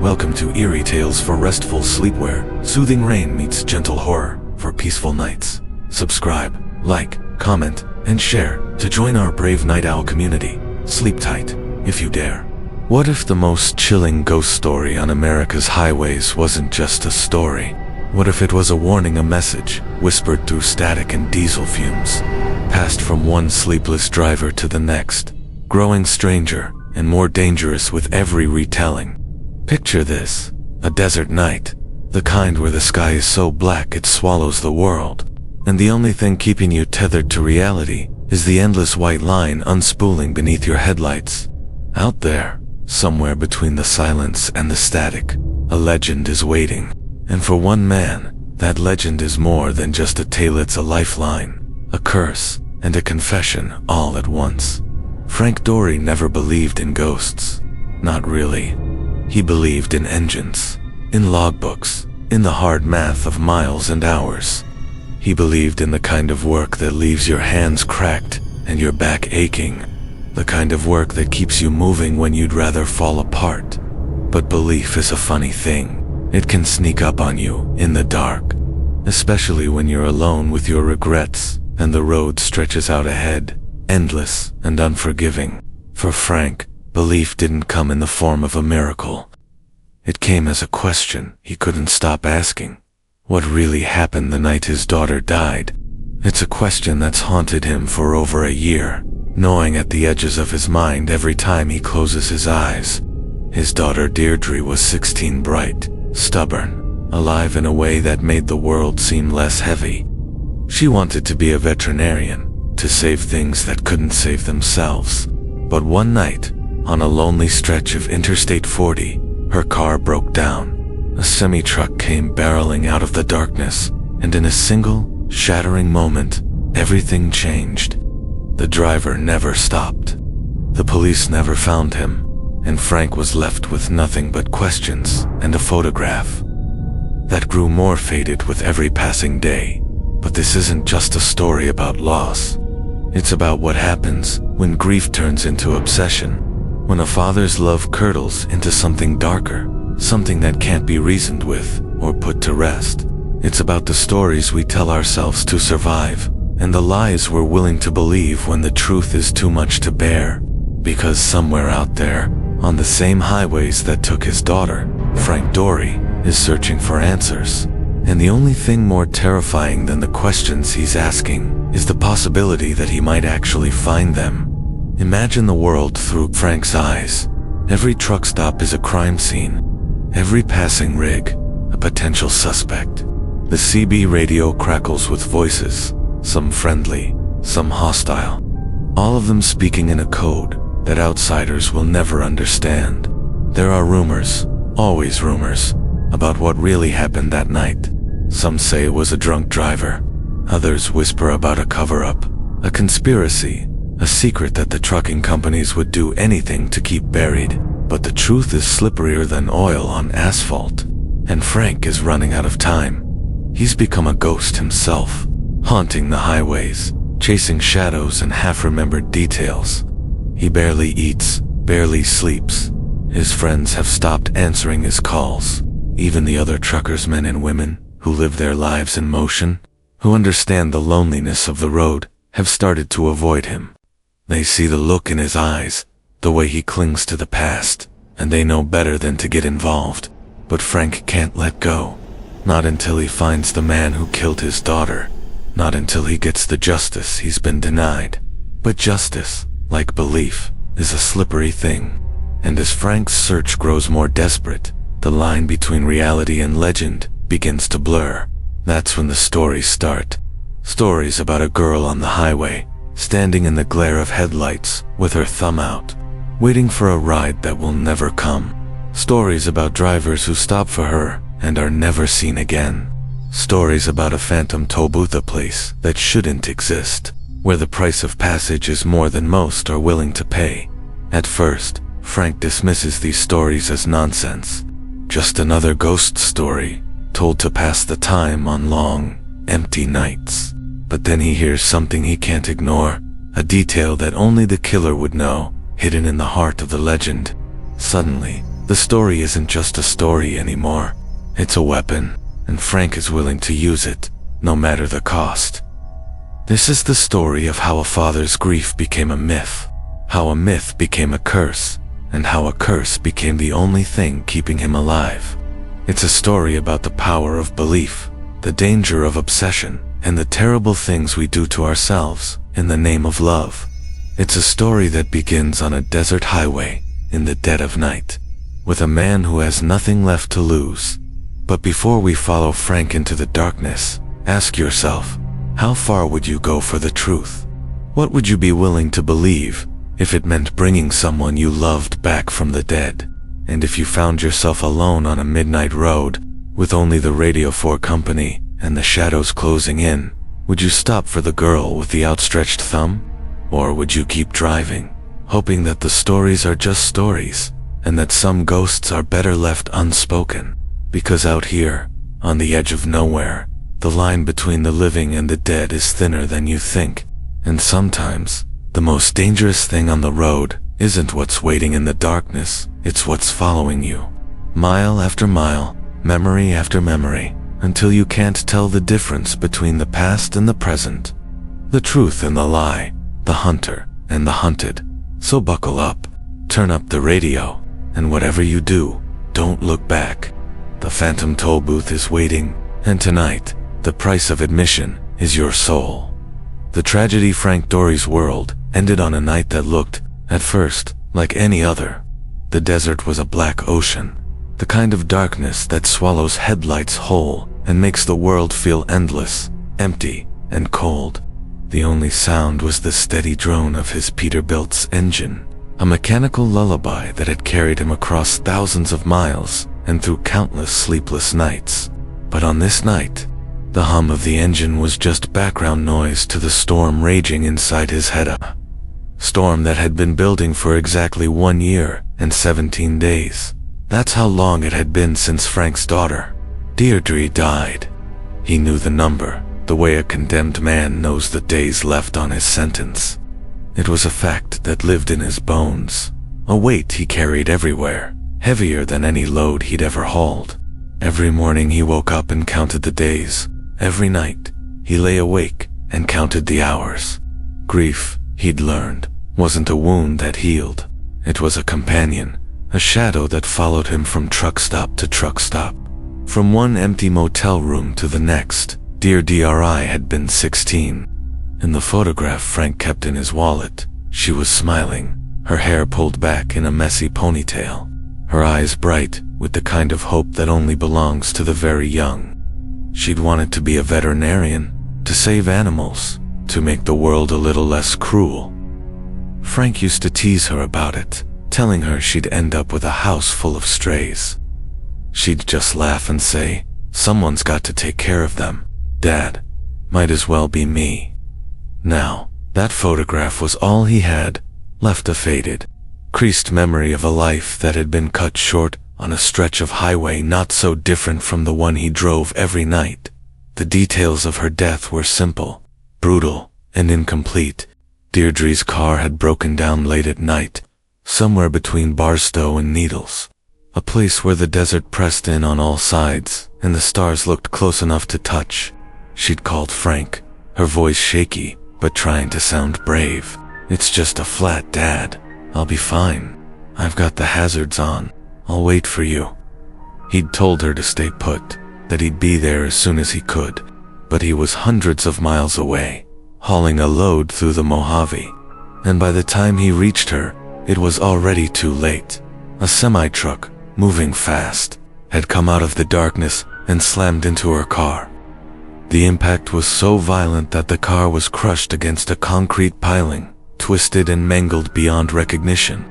Welcome to Eerie Tales for Restful Sleepwear. Soothing rain meets gentle horror for peaceful nights. Subscribe, like, comment, and share to join our brave night owl community. Sleep tight, if you dare. What if the most chilling ghost story on America's highways wasn't just a story? What if it was a warning, a message, whispered through static and diesel fumes, passed from one sleepless driver to the next, growing stranger and more dangerous with every retelling? Picture this, a desert night, the kind where the sky is so black it swallows the world, and the only thing keeping you tethered to reality is the endless white line unspooling beneath your headlights. Out there, somewhere between the silence and the static, a legend is waiting. And for one man, that legend is more than just a tale, it's a lifeline, a curse, and a confession all at once. Frank Dori never believed in ghosts. Not really. He believed in engines, in logbooks, in the hard math of miles and hours. He believed in the kind of work that leaves your hands cracked and your back aching, the kind of work that keeps you moving when you'd rather fall apart. But belief is a funny thing. It can sneak up on you in the dark, especially when you're alone with your regrets and the road stretches out ahead, endless and unforgiving. For Frank, belief didn't come in the form of a miracle. It came as a question he couldn't stop asking. What really happened the night his daughter died? It's a question that's haunted him for over a year, gnawing at the edges of his mind every time he closes his eyes. His daughter Deirdre was 16, bright, stubborn, alive in a way that made the world seem less heavy. She wanted to be a veterinarian, to save things that couldn't save themselves. But one night, on a lonely stretch of Interstate 40, her car broke down. A semi-truck came barreling out of the darkness, and in a single, shattering moment, everything changed. The driver never stopped. The police never found him, and Frank was left with nothing but questions and a photograph that grew more faded with every passing day. But this isn't just a story about loss. It's about what happens when grief turns into obsession, when a father's love curdles into something darker, something that can't be reasoned with or put to rest. It's about the stories we tell ourselves to survive, and the lies we're willing to believe when the truth is too much to bear. Because somewhere out there, on the same highways that took his daughter, Frank Dori is searching for answers. And the only thing more terrifying than the questions he's asking is the possibility that he might actually find them. Imagine the world through Frank's eyes. Every truck stop is a crime scene. Every passing rig, a potential suspect. The CB radio crackles with voices, some friendly, some hostile, all of them speaking in a code that outsiders will never understand. There are rumors, always rumors, about what really happened that night. Some say it was a drunk driver. Others whisper about a cover-up, a conspiracy, a secret that the trucking companies would do anything to keep buried. But the truth is slipperier than oil on asphalt, and Frank is running out of time. He's become a ghost himself, haunting the highways, chasing shadows and half-remembered details. He barely eats, barely sleeps. His friends have stopped answering his calls. Even the other truckers, men and women, who live their lives in motion, who understand the loneliness of the road, have started to avoid him. They see the look in his eyes, the way he clings to the past, and they know better than to get involved. But Frank can't let go. Not until he finds the man who killed his daughter. Not until he gets the justice he's been denied. But justice, like belief, is a slippery thing. And as Frank's search grows more desperate, the line between reality and legend begins to blur. That's when the stories start. Stories about a girl on the highway, standing in the glare of headlights with her thumb out, waiting for a ride that will never come. Stories about drivers who stop for her and are never seen again. Stories about a phantom Tollbooth, a place that shouldn't exist, where the price of passage is more than most are willing to pay. At first, Frank dismisses these stories as nonsense. Just another ghost story, told to pass the time on long, empty nights. But then he hears something he can't ignore, a detail that only the killer would know, hidden in the heart of the legend. Suddenly, The story isn't just a story anymore. It's a weapon, and Frank is willing to use it, no matter the cost. This is the story of how a father's grief became a myth, how a myth became a curse, and how a curse became the only thing keeping him alive. It's a story about the power of belief, the danger of obsession, and the terrible things we do to ourselves in the name of love. It's a story that begins on a desert highway in the dead of night, with a man who has nothing left to lose. But before we follow Frank into the darkness, ask yourself, how far would you go for the truth? What would you be willing to believe if it meant bringing someone you loved back from the dead? And if you found yourself alone on a midnight road, with only the radio for company and the shadows closing in, would you stop for the girl with the outstretched thumb? Or would you keep driving, hoping that the stories are just stories, and that some ghosts are better left unspoken? Because out here, on the edge of nowhere, the line between the living and the dead is thinner than you think. And sometimes, the most dangerous thing on the road isn't what's waiting in the darkness, it's what's following you. Mile after mile, memory after memory, until you can't tell the difference between the past and the present, the truth and the lie, the hunter and the hunted. So buckle up, turn up the radio, and whatever you do, don't look back. The phantom toll booth is waiting, and tonight, the price of admission is your soul. The tragedy Frank Dori's world ended on a night that looked, at first, like any other. The desert was a black ocean, the kind of darkness that swallows headlights whole and makes the world feel endless, empty, and cold. The only sound was the steady drone of his Peterbilt's engine, a mechanical lullaby that had carried him across thousands of miles and through countless sleepless nights. But on this night, the hum of the engine was just background noise to the storm raging inside his head. A storm that had been building for exactly 1 year and 17 days. That's how long it had been since Frank's daughter, Deirdre, died. He knew the number, the way a condemned man knows the days left on his sentence. It was a fact that lived in his bones, a weight he carried everywhere, heavier than any load he'd ever hauled. Every morning he woke up and counted the days. Every night, he lay awake and counted the hours. Grief, he'd learned, wasn't a wound that healed. It was a companion, a shadow that followed him from truck stop to truck stop. From one empty motel room to the next. Dear Dri had been 16. In the photograph Frank kept in his wallet, she was smiling, her hair pulled back in a messy ponytail, her eyes bright with the kind of hope that only belongs to the very young. She'd wanted to be a veterinarian, to save animals, to make the world a little less cruel. Frank used to tease her about it, telling her she'd end up with a house full of strays. She'd just laugh and say, "Someone's got to take care of them. Dad, might as well be me." Now, that photograph was all he had, left a faded, creased memory of a life that had been cut short on a stretch of highway not so different from the one he drove every night. The details of her death were simple, brutal, and incomplete. Deirdre's car had broken down late at night, somewhere between Barstow and Needles, a place where the desert pressed in on all sides, and the stars looked close enough to touch. She'd called Frank, her voice shaky, but trying to sound brave. "It's just a flat, Dad. I'll be fine. I've got the hazards on. I'll wait for you." He'd told her to stay put, that he'd be there as soon as he could, but he was hundreds of miles away, hauling a load through the Mojave. And by the time he reached her, it was already too late. A semi-truck, moving fast, had come out of the darkness and slammed into her car. The impact was so violent that the car was crushed against a concrete piling, twisted and mangled beyond recognition.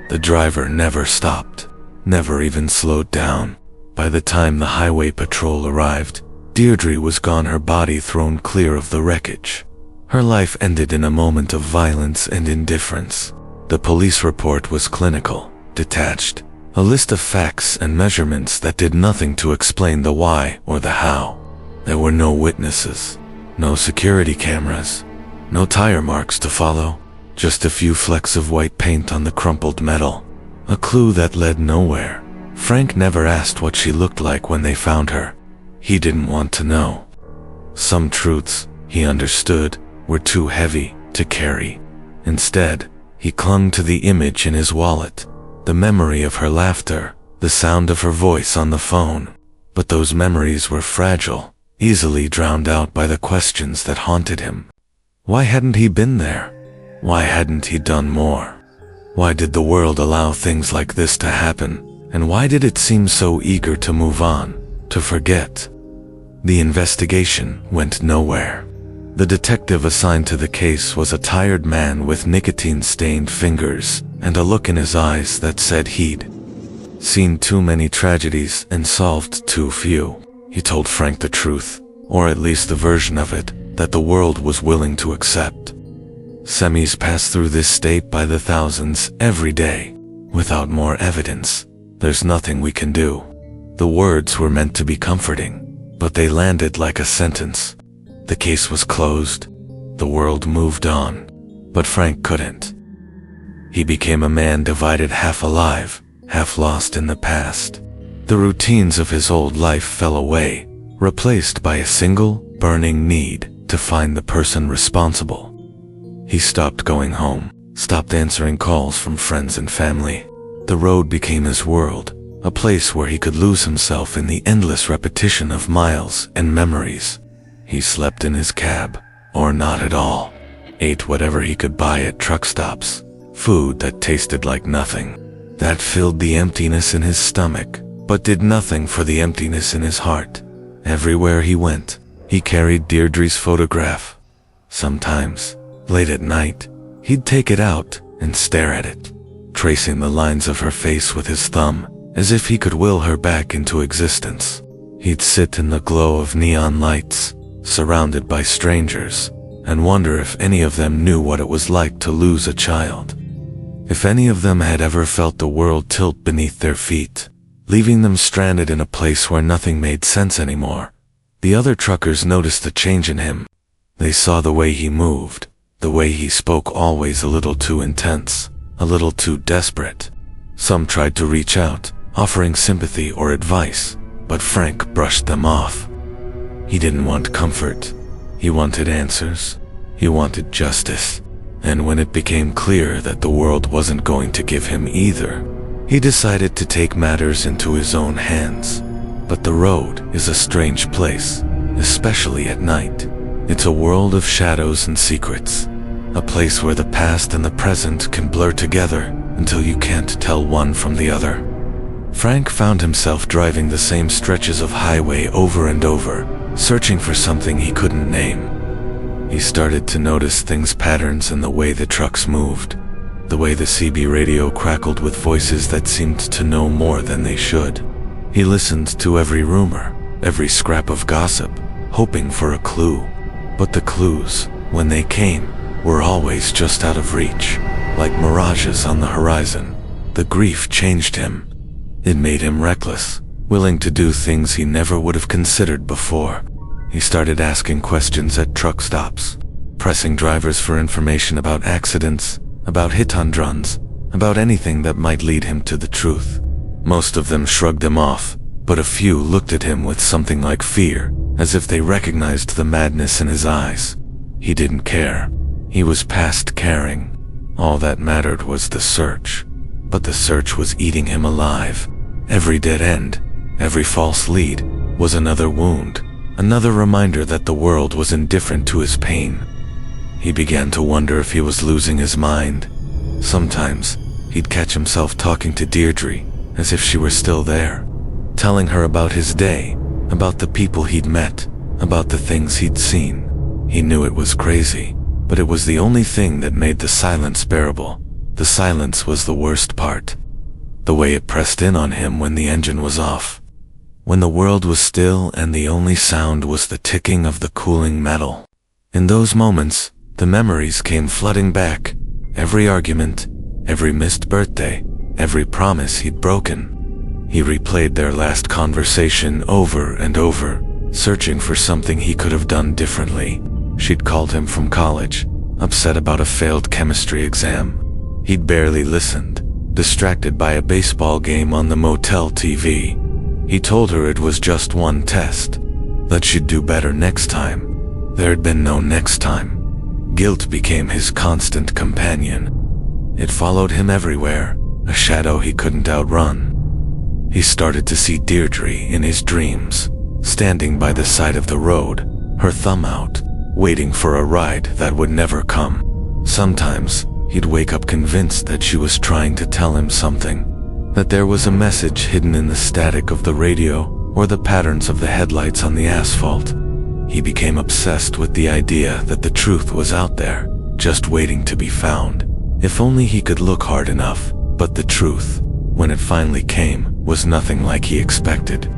The driver never stopped, never even slowed down. By the time the highway patrol arrived, Deirdre was gone, her body thrown clear of the wreckage. Her life ended in a moment of violence and indifference. The police report was clinical, detached, a list of facts and measurements that did nothing to explain the why or the how. There were no witnesses, no security cameras, no tire marks to follow, just a few flecks of white paint on the crumpled metal, a clue that led nowhere. Frank never asked what she looked like when they found her. He didn't want to know. Some truths, he understood, were too heavy to carry. Instead, he clung to the image in his wallet, the memory of her laughter, the sound of her voice on the phone. But those memories were fragile, easily drowned out by the questions that haunted him. Why hadn't he been there? Why hadn't he done more? Why did the world allow things like this to happen? And why did it seem so eager to move on, to forget? The investigation went nowhere. The detective assigned to the case was a tired man with nicotine-stained fingers and a look in his eyes that said he'd seen too many tragedies and solved too few. He told Frank the truth, or at least the version of it that the world was willing to accept. Semis pass through this state by the thousands every day. Without more evidence, there's nothing we can do. The words were meant to be comforting, but they landed like a sentence. The case was closed. The world moved on. But Frank couldn't. He became a man divided, half alive, half lost in the past. The routines of his old life fell away, replaced by a single, burning need to find the person responsible. He stopped going home, stopped answering calls from friends and family. The road became his world, a place where he could lose himself in the endless repetition of miles and memories. He slept in his cab, or not at all, ate whatever he could buy at truck stops, food that tasted like nothing. That filled the emptiness in his stomach, but did nothing for the emptiness in his heart. Everywhere he went, he carried Deirdre's photograph. Sometimes, late at night, he'd take it out and stare at it, tracing the lines of her face with his thumb, as if he could will her back into existence. He'd sit in the glow of neon lights, surrounded by strangers, and wonder if any of them knew what it was like to lose a child. If any of them had ever felt the world tilt beneath their feet, leaving them stranded in a place where nothing made sense anymore. The other truckers noticed the change in him. They saw the way he moved, the way he spoke, always a little too intense, a little too desperate. Some tried to reach out, offering sympathy or advice, but Frank brushed them off. He didn't want comfort. He wanted answers. He wanted justice. And when it became clear that the world wasn't going to give him either, he decided to take matters into his own hands. But the road is a strange place, especially at night. It's a world of shadows and secrets, a place where the past and the present can blur together until you can't tell one from the other. Frank found himself driving the same stretches of highway over and over, searching for something he couldn't name. He started to notice things, patterns in the way the trucks moved, the way the CB radio crackled with voices that seemed to know more than they should. He listened to every rumor, every scrap of gossip, hoping for a clue. But the clues, when they came, were always just out of reach, like mirages on the horizon. The grief changed him. It made him reckless, willing to do things he never would have considered before. He started asking questions at truck stops, pressing drivers for information about accidents, about hit-and-runs, about anything that might lead him to the truth. Most of them shrugged him off, but a few looked at him with something like fear, as if they recognized the madness in his eyes. He didn't care. He was past caring. All that mattered was the search. But the search was eating him alive. Every dead end, every false lead, was another wound, another reminder that the world was indifferent to his pain. He began to wonder if he was losing his mind. Sometimes, he'd catch himself talking to Deirdre, as if she were still there, telling her about his day, about the people he'd met, about the things he'd seen. He knew it was crazy, but it was the only thing that made the silence bearable. The silence was the worst part. The way it pressed in on him when the engine was off. When the world was still and the only sound was the ticking of the cooling metal. In those moments, the memories came flooding back. Every argument, every missed birthday, every promise he'd broken. He replayed their last conversation over and over, searching for something he could have done differently. She'd called him from college, upset about a failed chemistry exam. He'd barely listened, distracted by a baseball game on the motel TV. He told her it was just one test, that she'd do better next time. There had been no next time. Guilt became his constant companion. It followed him everywhere, a shadow he couldn't outrun. He started to see Deirdre in his dreams, standing by the side of the road, her thumb out, waiting for a ride that would never come. Sometimes, he'd wake up convinced that she was trying to tell him something, that there was a message hidden in the static of the radio or the patterns of the headlights on the asphalt. He became obsessed with the idea that the truth was out there, just waiting to be found. If only he could look hard enough. But the truth, when it finally came, was nothing like he expected.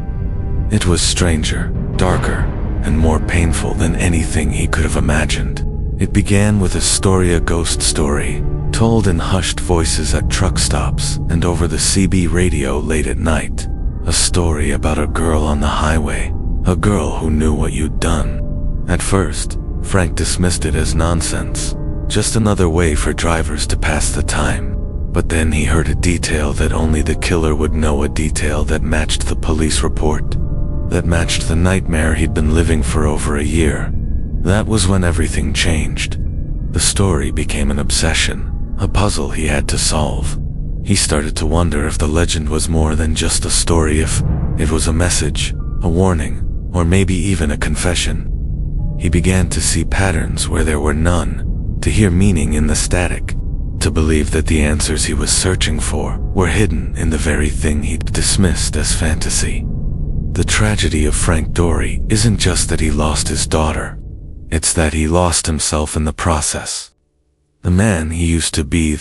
It was stranger, darker, and more painful than anything he could have imagined. It began with a ghost story, told in hushed voices at truck stops and over the CB radio late at night. A story about a girl on the highway, a girl who knew what you'd done. At first, Frank dismissed it as nonsense, just another way for drivers to pass the time. But then he heard a detail that only the killer would know, a detail that matched the police report, that matched the nightmare he'd been living for over a year. That was when everything changed. The story became an obsession, a puzzle he had to solve. He started to wonder if the legend was more than just a story, if it was a message, a warning, or maybe even a confession. He began to see patterns where there were none, to hear meaning in the static, to believe that the answers he was searching for were hidden in the very thing he'd dismissed as fantasy. The tragedy of Frank Dori isn't just that he lost his daughter, it's that he lost himself in the process. The man he used to be,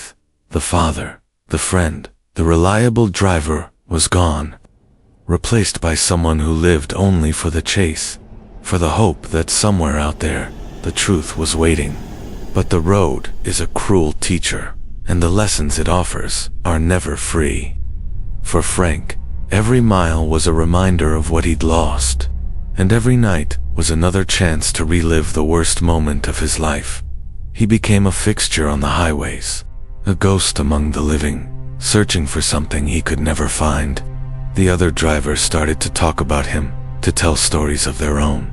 the father, the friend, the reliable driver, was gone, replaced by someone who lived only for the chase, for the hope that somewhere out there, the truth was waiting. But the road is a cruel teacher, and the lessons it offers are never free. For Frank, every mile was a reminder of what he'd lost, and every night was another chance to relive the worst moment of his life. He became a fixture on the highways, a ghost among the living, searching for something he could never find. The other drivers started to talk about him, to tell stories of their own.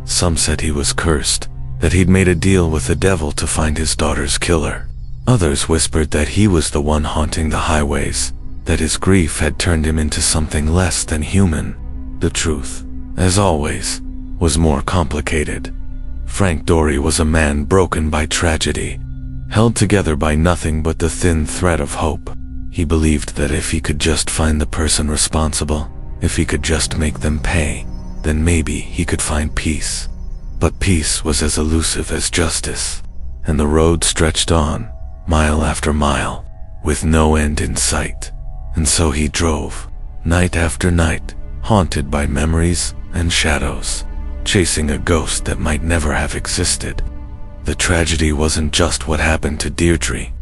Some said he was cursed, that he'd made a deal with the devil to find his daughter's killer. Others whispered that he was the one haunting the highways, that his grief had turned him into something less than human. The truth, as always, was more complicated. Frank Dori was a man broken by tragedy, held together by nothing but the thin thread of hope. He believed that if he could just find the person responsible, if he could just make them pay, then maybe he could find peace. But peace was as elusive as justice, and the road stretched on, mile after mile, with no end in sight. And so he drove, night after night, haunted by memories and shadows, chasing a ghost that might never have existed. The tragedy wasn't just what happened to Deirdre,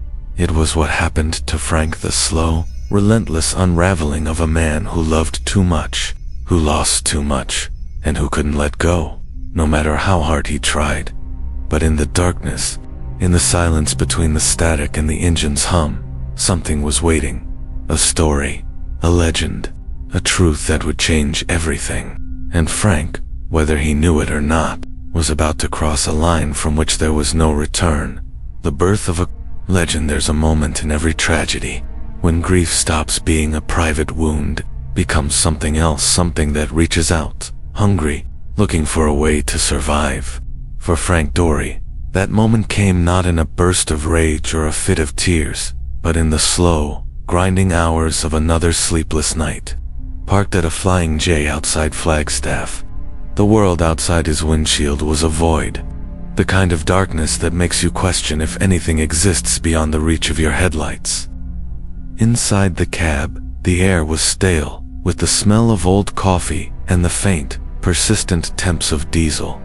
it was what happened to Frank, the slow, relentless unraveling of a man who loved too much, who lost too much, and who couldn't let go, no matter how hard he tried. But in the darkness, in the silence between the static and the engine's hum, something was waiting. A story, a legend, a truth that would change everything. And Frank, whether he knew it or not, was about to cross a line from which there was no return. The birth of a legend. There's a moment in every tragedy when grief stops being a private wound, becomes something else, something that reaches out, hungry, looking for a way to survive. For Frank Dori, that moment came not in a burst of rage or a fit of tears, but in the slow, grinding hours of another sleepless night. Parked at a Flying J outside Flagstaff, the world outside his windshield was a void, the kind of darkness that makes you question if anything exists beyond the reach of your headlights. Inside the cab, the air was stale, with the smell of old coffee and the faint, persistent temps of diesel.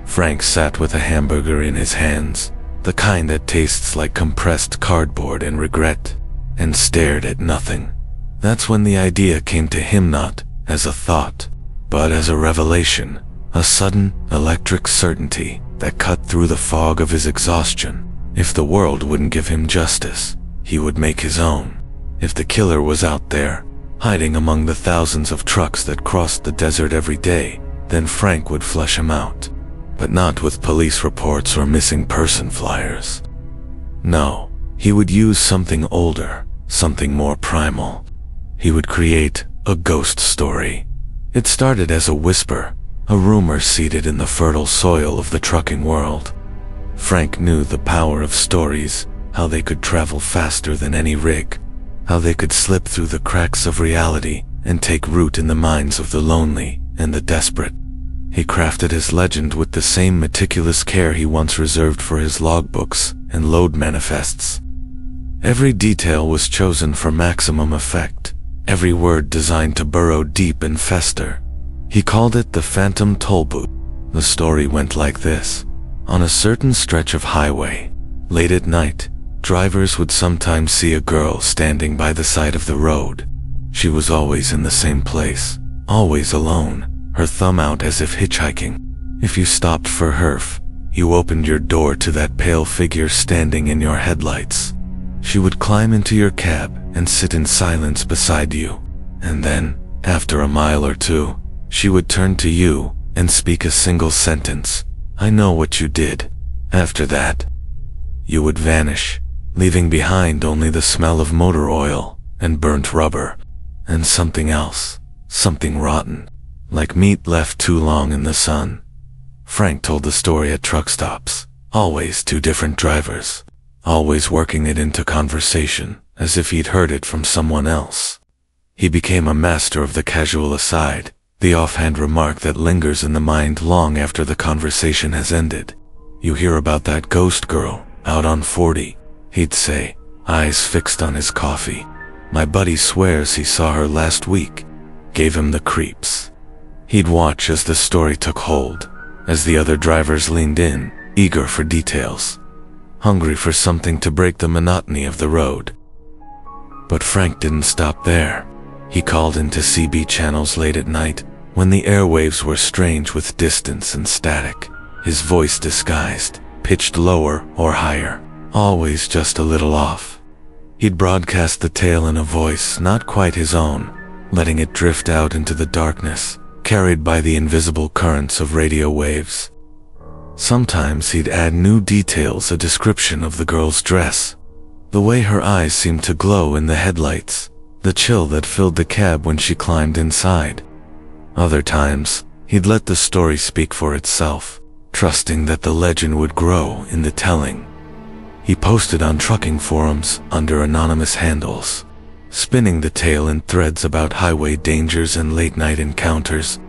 Frank sat with a hamburger in his hands, the kind that tastes like compressed cardboard and regret, and stared at nothing. That's when the idea came to him, not as a thought, but as a revelation, a sudden, electric certainty that cut through the fog of his exhaustion. If the world wouldn't give him justice, he would make his own. If the killer was out there, hiding among the thousands of trucks that crossed the desert every day, then Frank would flush him out. But not with police reports or missing person flyers. No, he would use something older, something more primal. He would create a ghost story. It started as a whisper, a rumor seeded in the fertile soil of the trucking world. Frank knew the power of stories, how they could travel faster than any rig, how they could slip through the cracks of reality and take root in the minds of the lonely and the desperate. He crafted his legend with the same meticulous care he once reserved for his logbooks and load manifests. Every detail was chosen for maximum effect, every word designed to burrow deep and fester. He called it the Phantom Tollbooth. The story went like this. On a certain stretch of highway, late at night, drivers would sometimes see a girl standing by the side of the road. She was always in the same place, always alone, her thumb out as if hitchhiking. If you stopped for herf, you opened your door to that pale figure standing in your headlights. She would climb into your cab and sit in silence beside you. And then, after a mile or two, she would turn to you and speak a single sentence. I know what you did. After that, you would vanish, leaving behind only the smell of motor oil and burnt rubber, and something else, something rotten, like meat left too long in the sun. Frank told the story at truck stops, always two different drivers, always working it into conversation as if he'd heard it from someone else. He became a master of the casual aside, the offhand remark that lingers in the mind long after the conversation has ended. You hear about that ghost girl out on 40, he'd say, eyes fixed on his coffee. My buddy swears he saw her last week. Gave him the creeps. He'd watch as the story took hold, as the other drivers leaned in, eager for details, hungry for something to break the monotony of the road. But Frank didn't stop there. He called into CB channels late at night, when the airwaves were strange with distance and static, his voice disguised, pitched lower or higher, always just a little off. He'd broadcast the tale in a voice not quite his own, letting it drift out into the darkness, carried by the invisible currents of radio waves. Sometimes he'd add new details, a description of the girl's dress, the way her eyes seemed to glow in the headlights, the chill that filled the cab when she climbed inside. Other times, he'd let the story speak for itself, trusting that the legend would grow in the telling. He posted on trucking forums under anonymous handles, spinning the tale in threads about highway dangers and late-night encounters.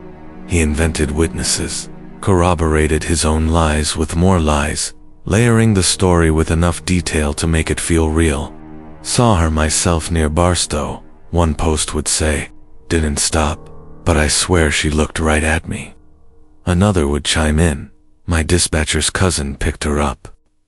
He invented witnesses, corroborated his own lies with more lies, layering the story with enough detail to make it feel real. Saw her myself near Barstow, one post would say. Didn't stop, but I swear she looked right at me. Another would chime in. My dispatcher's cousin picked her up.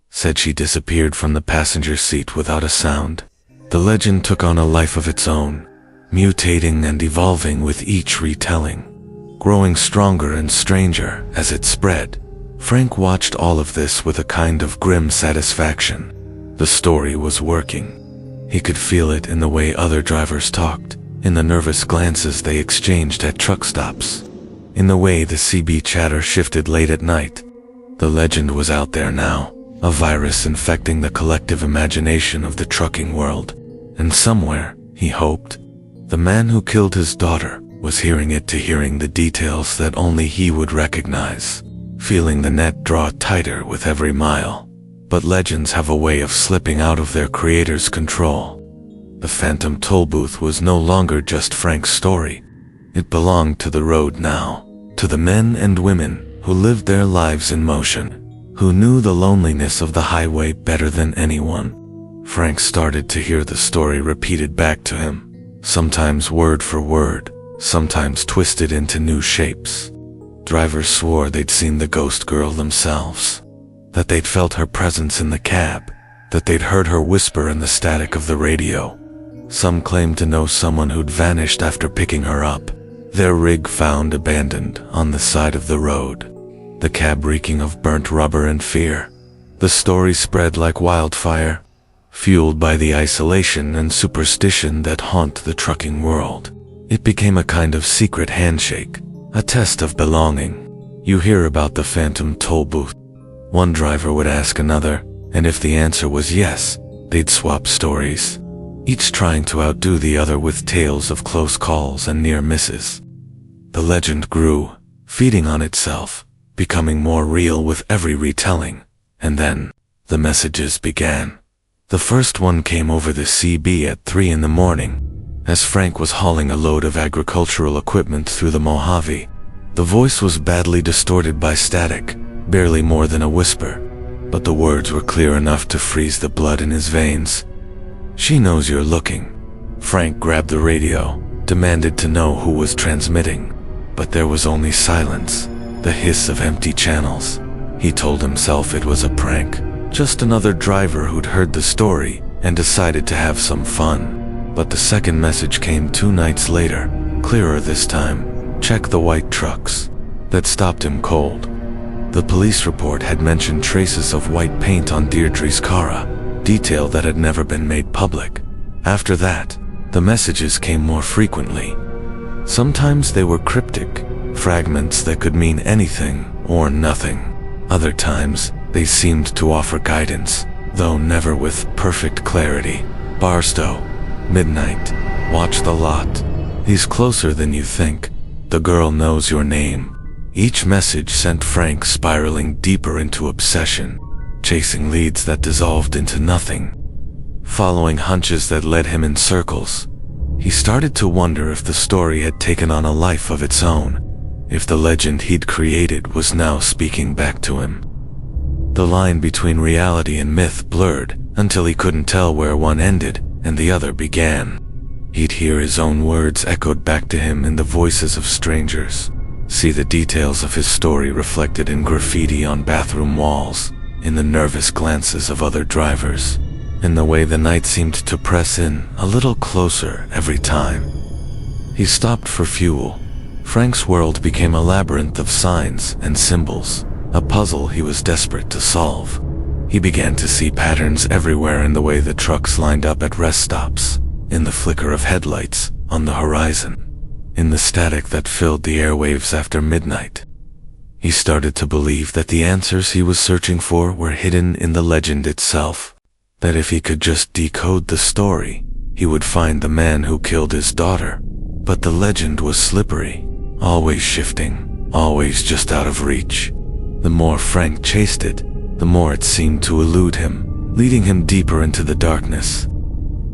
Said she disappeared from the passenger seat without a sound. The legend took on a life of its own, mutating and evolving with each retelling, growing stronger and stranger as it spread. Frank watched all of this with a kind of grim satisfaction. The story was working. He could feel it in the way other drivers talked, in the nervous glances they exchanged at truck stops, in the way the CB chatter shifted late at night. The legend was out there now, a virus infecting the collective imagination of the trucking world. And somewhere, he hoped, the man who killed his daughter was hearing it, to hearing the details that only he would recognize, feeling the net draw tighter with every mile. But legends have a way of slipping out of their creator's control. The Phantom Tollbooth was no longer just Frank's story. It belonged to the road now, to the men and women who lived their lives in motion, who knew the loneliness of the highway better than anyone. Frank started to hear the story repeated back to him, sometimes word for word, sometimes twisted into new shapes. Drivers swore they'd seen the ghost girl themselves, that they'd felt her presence in the cab, that they'd heard her whisper in the static of the radio. Some claimed to know someone who'd vanished after picking her up, their rig found abandoned on the side of the road, the cab reeking of burnt rubber and fear. The story spread like wildfire, fueled by the isolation and superstition that haunt the trucking world. It became a kind of secret handshake, a test of belonging. You hear about the phantom toll booth. One driver would ask another, and if the answer was yes, they'd swap stories, each trying to outdo the other with tales of close calls and near misses. The legend grew, feeding on itself, becoming more real with every retelling, and then, the messages began. The first one came over the CB at 3 in the morning, as Frank was hauling a load of agricultural equipment through the Mojave. The voice was badly distorted by static, barely more than a whisper, but the words were clear enough to freeze the blood in his veins. "She knows you're looking." Frank grabbed the radio, demanded to know who was transmitting, but there was only silence, the hiss of empty channels. He told himself it was a prank, just another driver who'd heard the story and decided to have some fun. But the second message came 2 nights later, clearer this time. "Check the white trucks." That stopped him cold. The police report had mentioned traces of white paint on Deirdre's car, a detail that had never been made public. After that, the messages came more frequently. Sometimes they were cryptic, fragments that could mean anything or nothing. Other times, they seemed to offer guidance, though never with perfect clarity. "Barstow, midnight, watch the lot. He's closer than you think. The girl knows your name." Each message sent Frank spiraling deeper into obsession, chasing leads that dissolved into nothing, following hunches that led him in circles. He started to wonder if the story had taken on a life of its own, if the legend he'd created was now speaking back to him. The line between reality and myth blurred until he couldn't tell where one ended and the other began. He'd hear his own words echoed back to him in the voices of strangers, see the details of his story reflected in graffiti on bathroom walls, in the nervous glances of other drivers, in the way the night seemed to press in a little closer every time. He stopped for fuel. Frank's world became a labyrinth of signs and symbols, a puzzle he was desperate to solve. He began to see patterns everywhere in the way the trucks lined up at rest stops, in the flicker of headlights on the horizon, in the static that filled the airwaves after midnight. He started to believe that the answers he was searching for were hidden in the legend itself, that if he could just decode the story, he would find the man who killed his daughter. But the legend was slippery, always shifting, always just out of reach. The more Frank chased it, the more it seemed to elude him, leading him deeper into the darkness.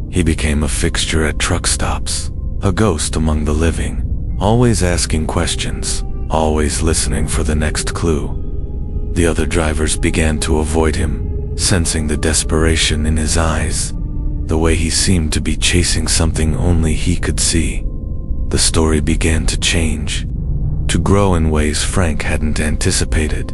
He became a fixture at truck stops, a ghost among the living, always asking questions, always listening for the next clue. The other drivers began to avoid him, sensing the desperation in his eyes, the way he seemed to be chasing something only he could see. The story began to change, to grow in ways Frank hadn't anticipated.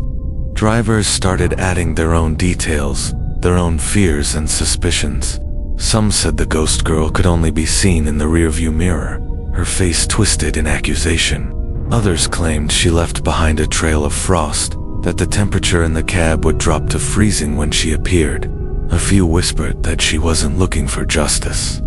Drivers started adding their own details, their own fears and suspicions. Some said the ghost girl could only be seen in the rearview mirror, her face twisted in accusation. Others claimed she left behind a trail of frost, that the temperature in the cab would drop to freezing when she appeared. A few whispered that she wasn't looking for justice,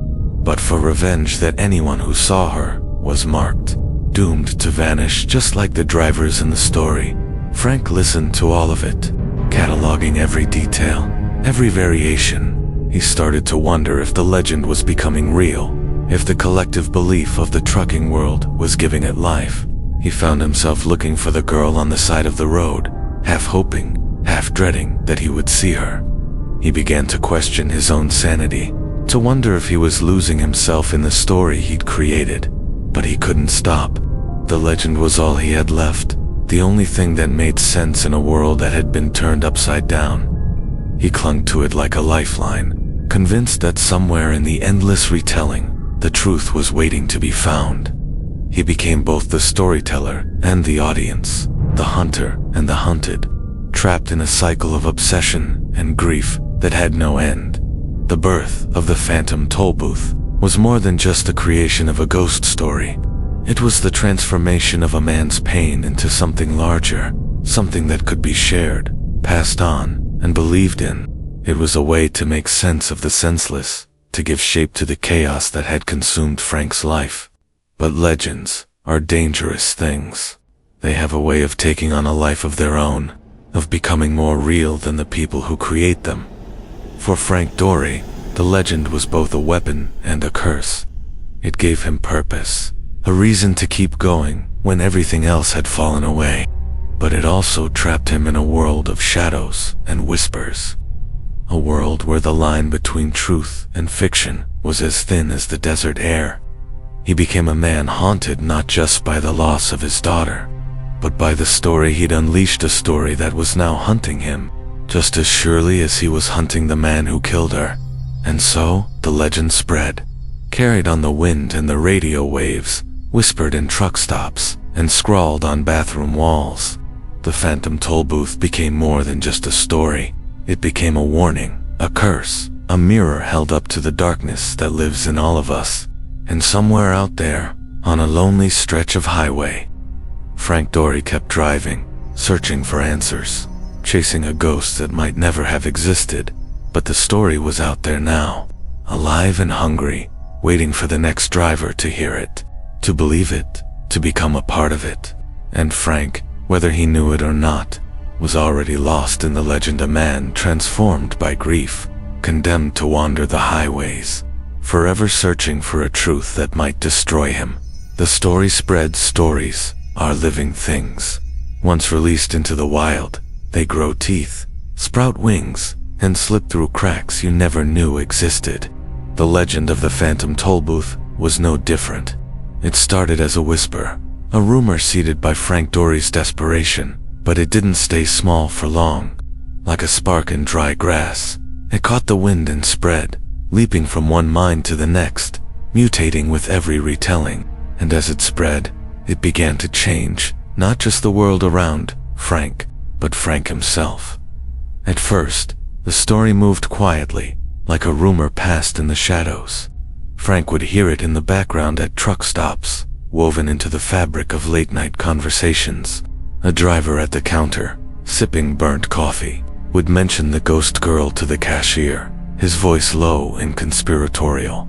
but for revenge, that anyone who saw her was marked, doomed to vanish just like the drivers in the story. Frank listened to all of it, cataloging every detail, every variation. He started to wonder if the legend was becoming real, if the collective belief of the trucking world was giving it life. He found himself looking for the girl on the side of the road, half hoping, half dreading that he would see her. He began to question his own sanity, to wonder if he was losing himself in the story he'd created. But he couldn't stop. The legend was all he had left, the only thing that made sense in a world that had been turned upside down. He clung to it like a lifeline, convinced that somewhere in the endless retelling, the truth was waiting to be found. He became both the storyteller and the audience, the hunter and the hunted, trapped in a cycle of obsession and grief that had no end. The birth of the Phantom Tollbooth was more than just the creation of a ghost story. It was the transformation of a man's pain into something larger, something that could be shared, passed on, and believed in. It was a way to make sense of the senseless, to give shape to the chaos that had consumed Frank's life. But legends are dangerous things. They have a way of taking on a life of their own, of becoming more real than the people who create them. For Frank Dori, the legend was both a weapon and a curse. It gave him purpose, a reason to keep going when everything else had fallen away. But it also trapped him in a world of shadows and whispers. A world where the line between truth and fiction was as thin as the desert air. He became a man haunted not just by the loss of his daughter, but by the story he'd unleashed, a story that was now hunting him, just as surely as he was hunting the man who killed her. And so, the legend spread, carried on the wind and the radio waves, whispered in truck stops, and scrawled on bathroom walls. The Phantom Tollbooth became more than just a story. It became a warning, a curse, a mirror held up to the darkness that lives in all of us. And somewhere out there, on a lonely stretch of highway, Frank Dori kept driving, searching for answers, chasing a ghost that might never have existed. But the story was out there now, alive and hungry, waiting for the next driver to hear it, to believe it, to become a part of it. And Frank, whether he knew it or not, was already lost in the legend, a man transformed by grief, condemned to wander the highways, forever searching for a truth that might destroy him. The story spreads. Stories are living things. Once released into the wild, they grow teeth, sprout wings, and slip through cracks you never knew existed. The legend of the Phantom Tollbooth was no different. It started as a whisper, a rumor seeded by Frank Dori's desperation, but it didn't stay small for long. Like a spark in dry grass, it caught the wind and spread, leaping from one mind to the next, mutating with every retelling. And as it spread, it began to change, not just the world around Frank, but Frank himself. At first, the story moved quietly, like a rumor passed in the shadows. Frank would hear it in the background at truck stops, woven into the fabric of late-night conversations. A driver at the counter, sipping burnt coffee, would mention the ghost girl to the cashier, his voice low and conspiratorial.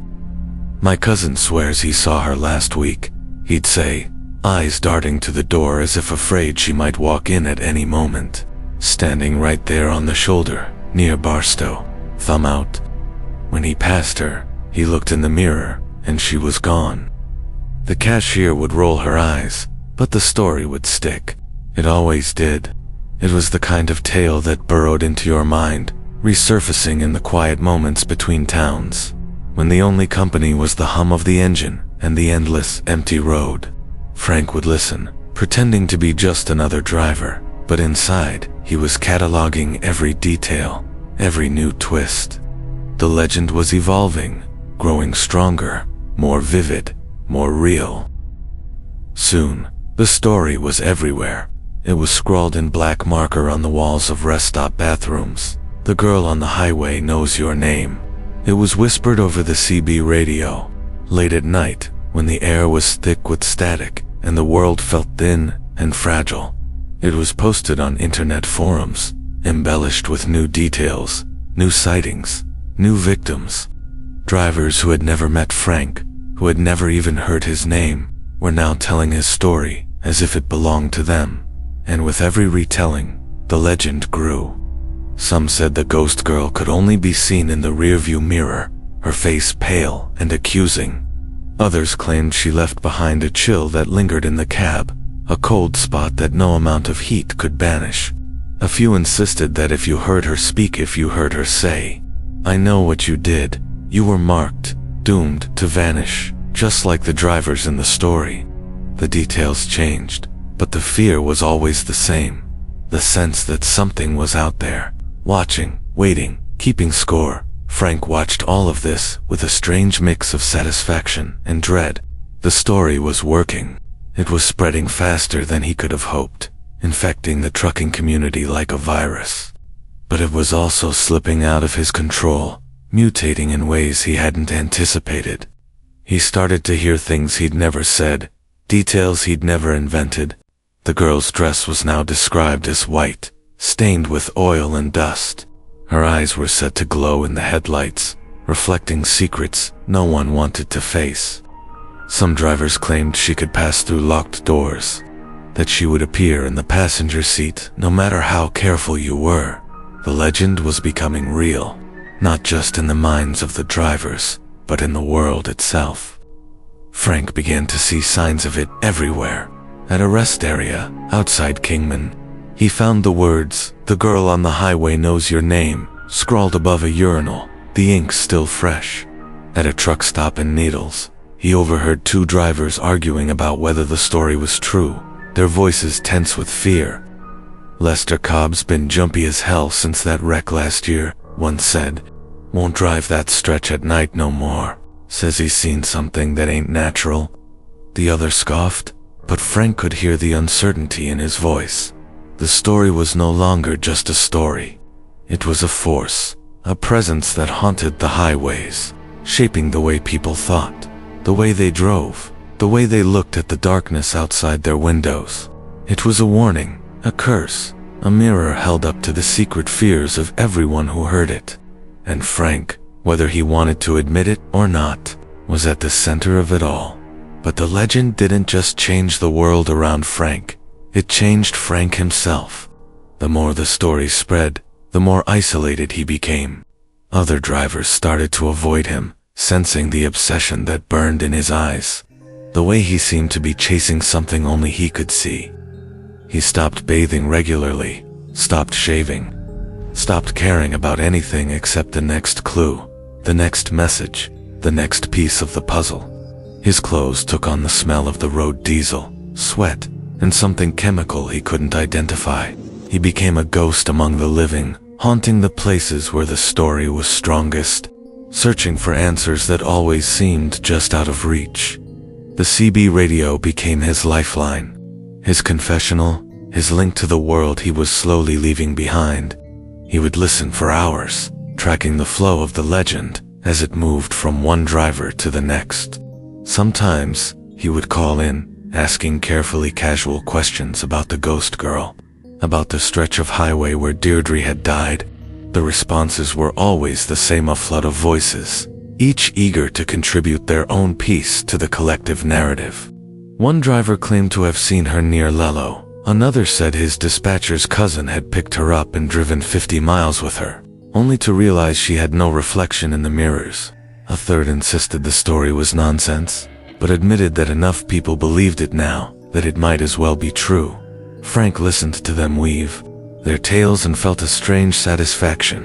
"My cousin swears he saw her last week," he'd say, eyes darting to the door as if afraid she might walk in at any moment. Standing right there on the shoulder, near Barstow, thumb out. When he passed her, he looked in the mirror, and she was gone. The cashier would roll her eyes, but the story would stick. It always did. It was the kind of tale that burrowed into your mind, resurfacing in the quiet moments between towns, when the only company was the hum of the engine and the endless, empty road. Frank would listen, pretending to be just another driver, but inside, he was cataloging every detail, every new twist. The legend was evolving, growing stronger, more vivid, more real. Soon, the story was everywhere. It was scrawled in black marker on the walls of rest stop bathrooms. "The girl on the highway knows your name." It was whispered over the CB radio, late at night, when the air was thick with static and the world felt thin and fragile. It was posted on internet forums, embellished with new details, new sightings, new victims. Drivers who had never met Frank, who had never even heard his name, were now telling his story as if it belonged to them. And with every retelling, the legend grew. Some said the ghost girl could only be seen in the rearview mirror, her face pale and accusing. Others claimed she left behind a chill that lingered in the cab, a cold spot that no amount of heat could banish. A few insisted that if you heard her speak, if you heard her say, "I know what you did," you were marked, doomed to vanish, just like the drivers in the story. The details changed, but the fear was always the same. The sense that something was out there, watching, waiting, keeping score. Frank watched all of this with a strange mix of satisfaction and dread. The story was working. It was spreading faster than he could have hoped, infecting the trucking community like a virus. But it was also slipping out of his control, mutating in ways he hadn't anticipated. He started to hear things he'd never said, details he'd never invented. The girl's dress was now described as white, stained with oil and dust. Her eyes were set to glow in the headlights, reflecting secrets no one wanted to face. Some drivers claimed she could pass through locked doors, that she would appear in the passenger seat no matter how careful you were. The legend was becoming real, not just in the minds of the drivers, but in the world itself. Frank began to see signs of it everywhere. At a rest area outside Kingman, he found the words, "The girl on the highway knows your name," scrawled above a urinal, the ink still fresh. At a truck stop in Needles, he overheard two drivers arguing about whether the story was true, their voices tense with fear. "Lester Cobb's been jumpy as hell since that wreck last year," one said. "Won't drive that stretch at night no more. Says he's seen something that ain't natural." The other scoffed, but Frank could hear the uncertainty in his voice. The story was no longer just a story. It was a force, a presence that haunted the highways, shaping the way people thought, the way they drove, the way they looked at the darkness outside their windows. It was a warning, a curse, a mirror held up to the secret fears of everyone who heard it. And Frank, whether he wanted to admit it or not, was at the center of it all. But the legend didn't just change the world around Frank, it changed Frank himself. The more the story spread, the more isolated he became. Other drivers started to avoid him, sensing the obsession that burned in his eyes, the way he seemed to be chasing something only he could see. He stopped bathing regularly, stopped shaving, stopped caring about anything except the next clue, the next message, the next piece of the puzzle. His clothes took on the smell of the road diesel, sweat, and something chemical he couldn't identify. He became a ghost among the living, haunting the places where the story was strongest, searching for answers that always seemed just out of reach. The CB radio became his lifeline, his confessional, his link to the world he was slowly leaving behind. He would listen for hours, tracking the flow of the legend as it moved from one driver to the next. Sometimes, he would call in, asking carefully casual questions about the ghost girl, about the stretch of highway where Deirdre had died. The responses were always the same, a flood of voices, each eager to contribute their own piece to the collective narrative. One driver claimed to have seen her near Lello. Another said his dispatcher's cousin had picked her up and driven 50 miles with her, only to realize she had no reflection in the mirrors. A third insisted the story was nonsense, but admitted that enough people believed it now that it might as well be true. Frank listened to them weave their tales and felt a strange satisfaction.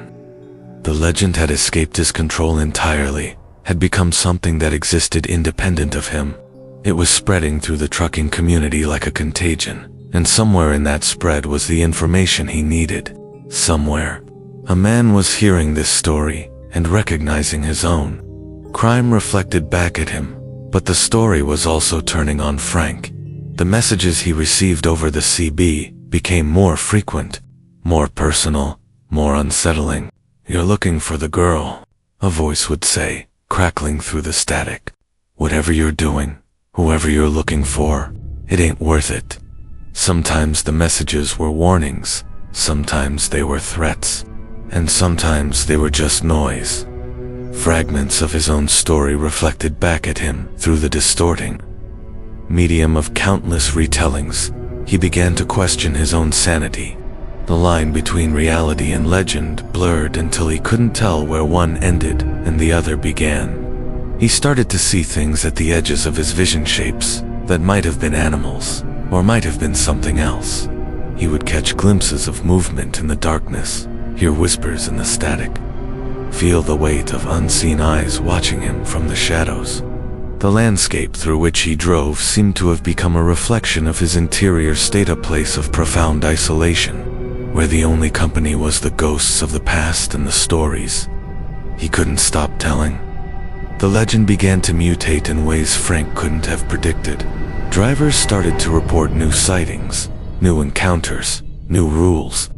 The legend had escaped his control entirely, had become something that existed independent of him. It was spreading through the trucking community like a contagion, and somewhere in that spread was the information he needed. Somewhere, a man was hearing this story and recognizing his own. Crime reflected back at him, but the story was also turning on Frank. The messages he received over the CB became more frequent, more personal, more unsettling. "You're looking for the girl," a voice would say, crackling through the static. "Whatever you're doing, whoever you're looking for, it ain't worth it." Sometimes the messages were warnings, sometimes they were threats, and sometimes they were just noise. Fragments of his own story reflected back at him through the distorting medium of countless retellings. He began to question his own sanity. The line between reality and legend blurred until he couldn't tell where one ended and the other began. He started to see things at the edges of his vision shapes that might have been animals, or might have been something else. He would catch glimpses of movement in the darkness, hear whispers in the static, feel the weight of unseen eyes watching him from the shadows. The landscape through which he drove seemed to have become a reflection of his interior state, a place of profound isolation, where the only company was the ghosts of the past and the stories he couldn't stop telling. The legend began to mutate in ways Frank couldn't have predicted. Drivers started to report new sightings, new encounters, new rules.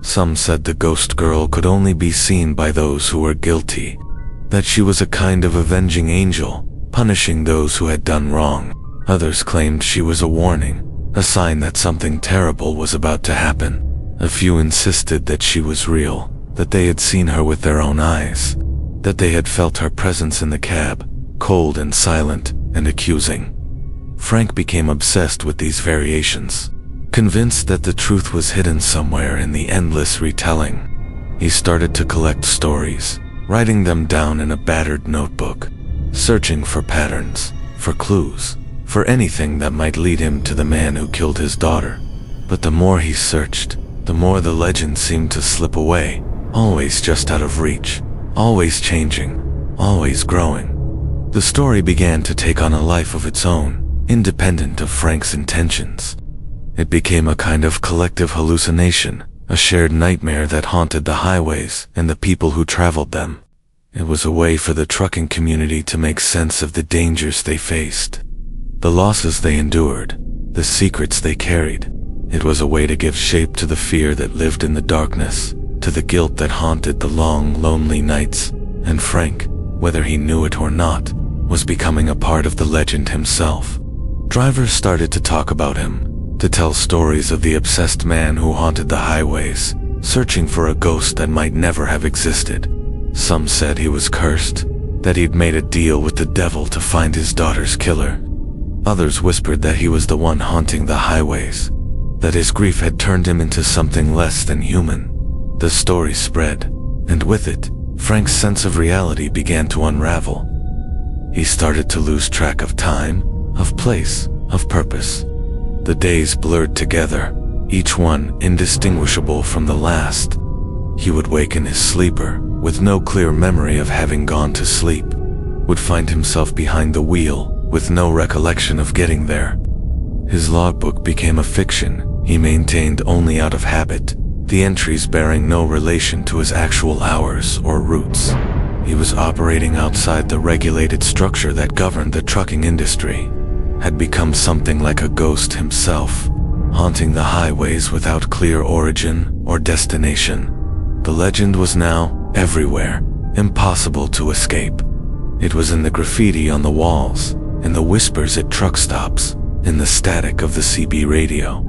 Some said the ghost girl could only be seen by those who were guilty, that she was a kind of avenging angel, punishing those who had done wrong. Others claimed she was a warning, a sign that something terrible was about to happen. A few insisted that she was real, that they had seen her with their own eyes, that they had felt her presence in the cab, cold and silent and accusing. Frank became obsessed with these variations, convinced that the truth was hidden somewhere in the endless retelling. He started to collect stories, writing them down in a battered notebook, searching for patterns, for clues, for anything that might lead him to the man who killed his daughter. But the more he searched, the more the legend seemed to slip away, always just out of reach, always changing, always growing. The story began to take on a life of its own, independent of Frank's intentions. It became a kind of collective hallucination, a shared nightmare that haunted the highways and the people who traveled them. It was a way for the trucking community to make sense of the dangers they faced, the losses they endured, the secrets they carried. It was a way to give shape to the fear that lived in the darkness, to the guilt that haunted the long, lonely nights, and Frank, whether he knew it or not, was becoming a part of the legend himself. Drivers started to talk about him, to tell stories of the obsessed man who haunted the highways, searching for a ghost that might never have existed. Some said he was cursed, that he'd made a deal with the devil to find his daughter's killer. Others whispered that he was the one haunting the highways, that his grief had turned him into something less than human. The story spread, and with it, Frank's sense of reality began to unravel. He started to lose track of time, of place, of purpose. The days blurred together, each one indistinguishable from the last. He would wake in his sleeper, with no clear memory of having gone to sleep, would find himself behind the wheel, with no recollection of getting there. His logbook became a fiction he maintained only out of habit, the entries bearing no relation to his actual hours or routes. He was operating outside the regulated structure that governed the trucking industry, had become something like a ghost himself, haunting the highways without clear origin or destination. The legend was now everywhere, impossible to escape. It was in the graffiti on the walls, in the whispers at truck stops, in the static of the CB radio.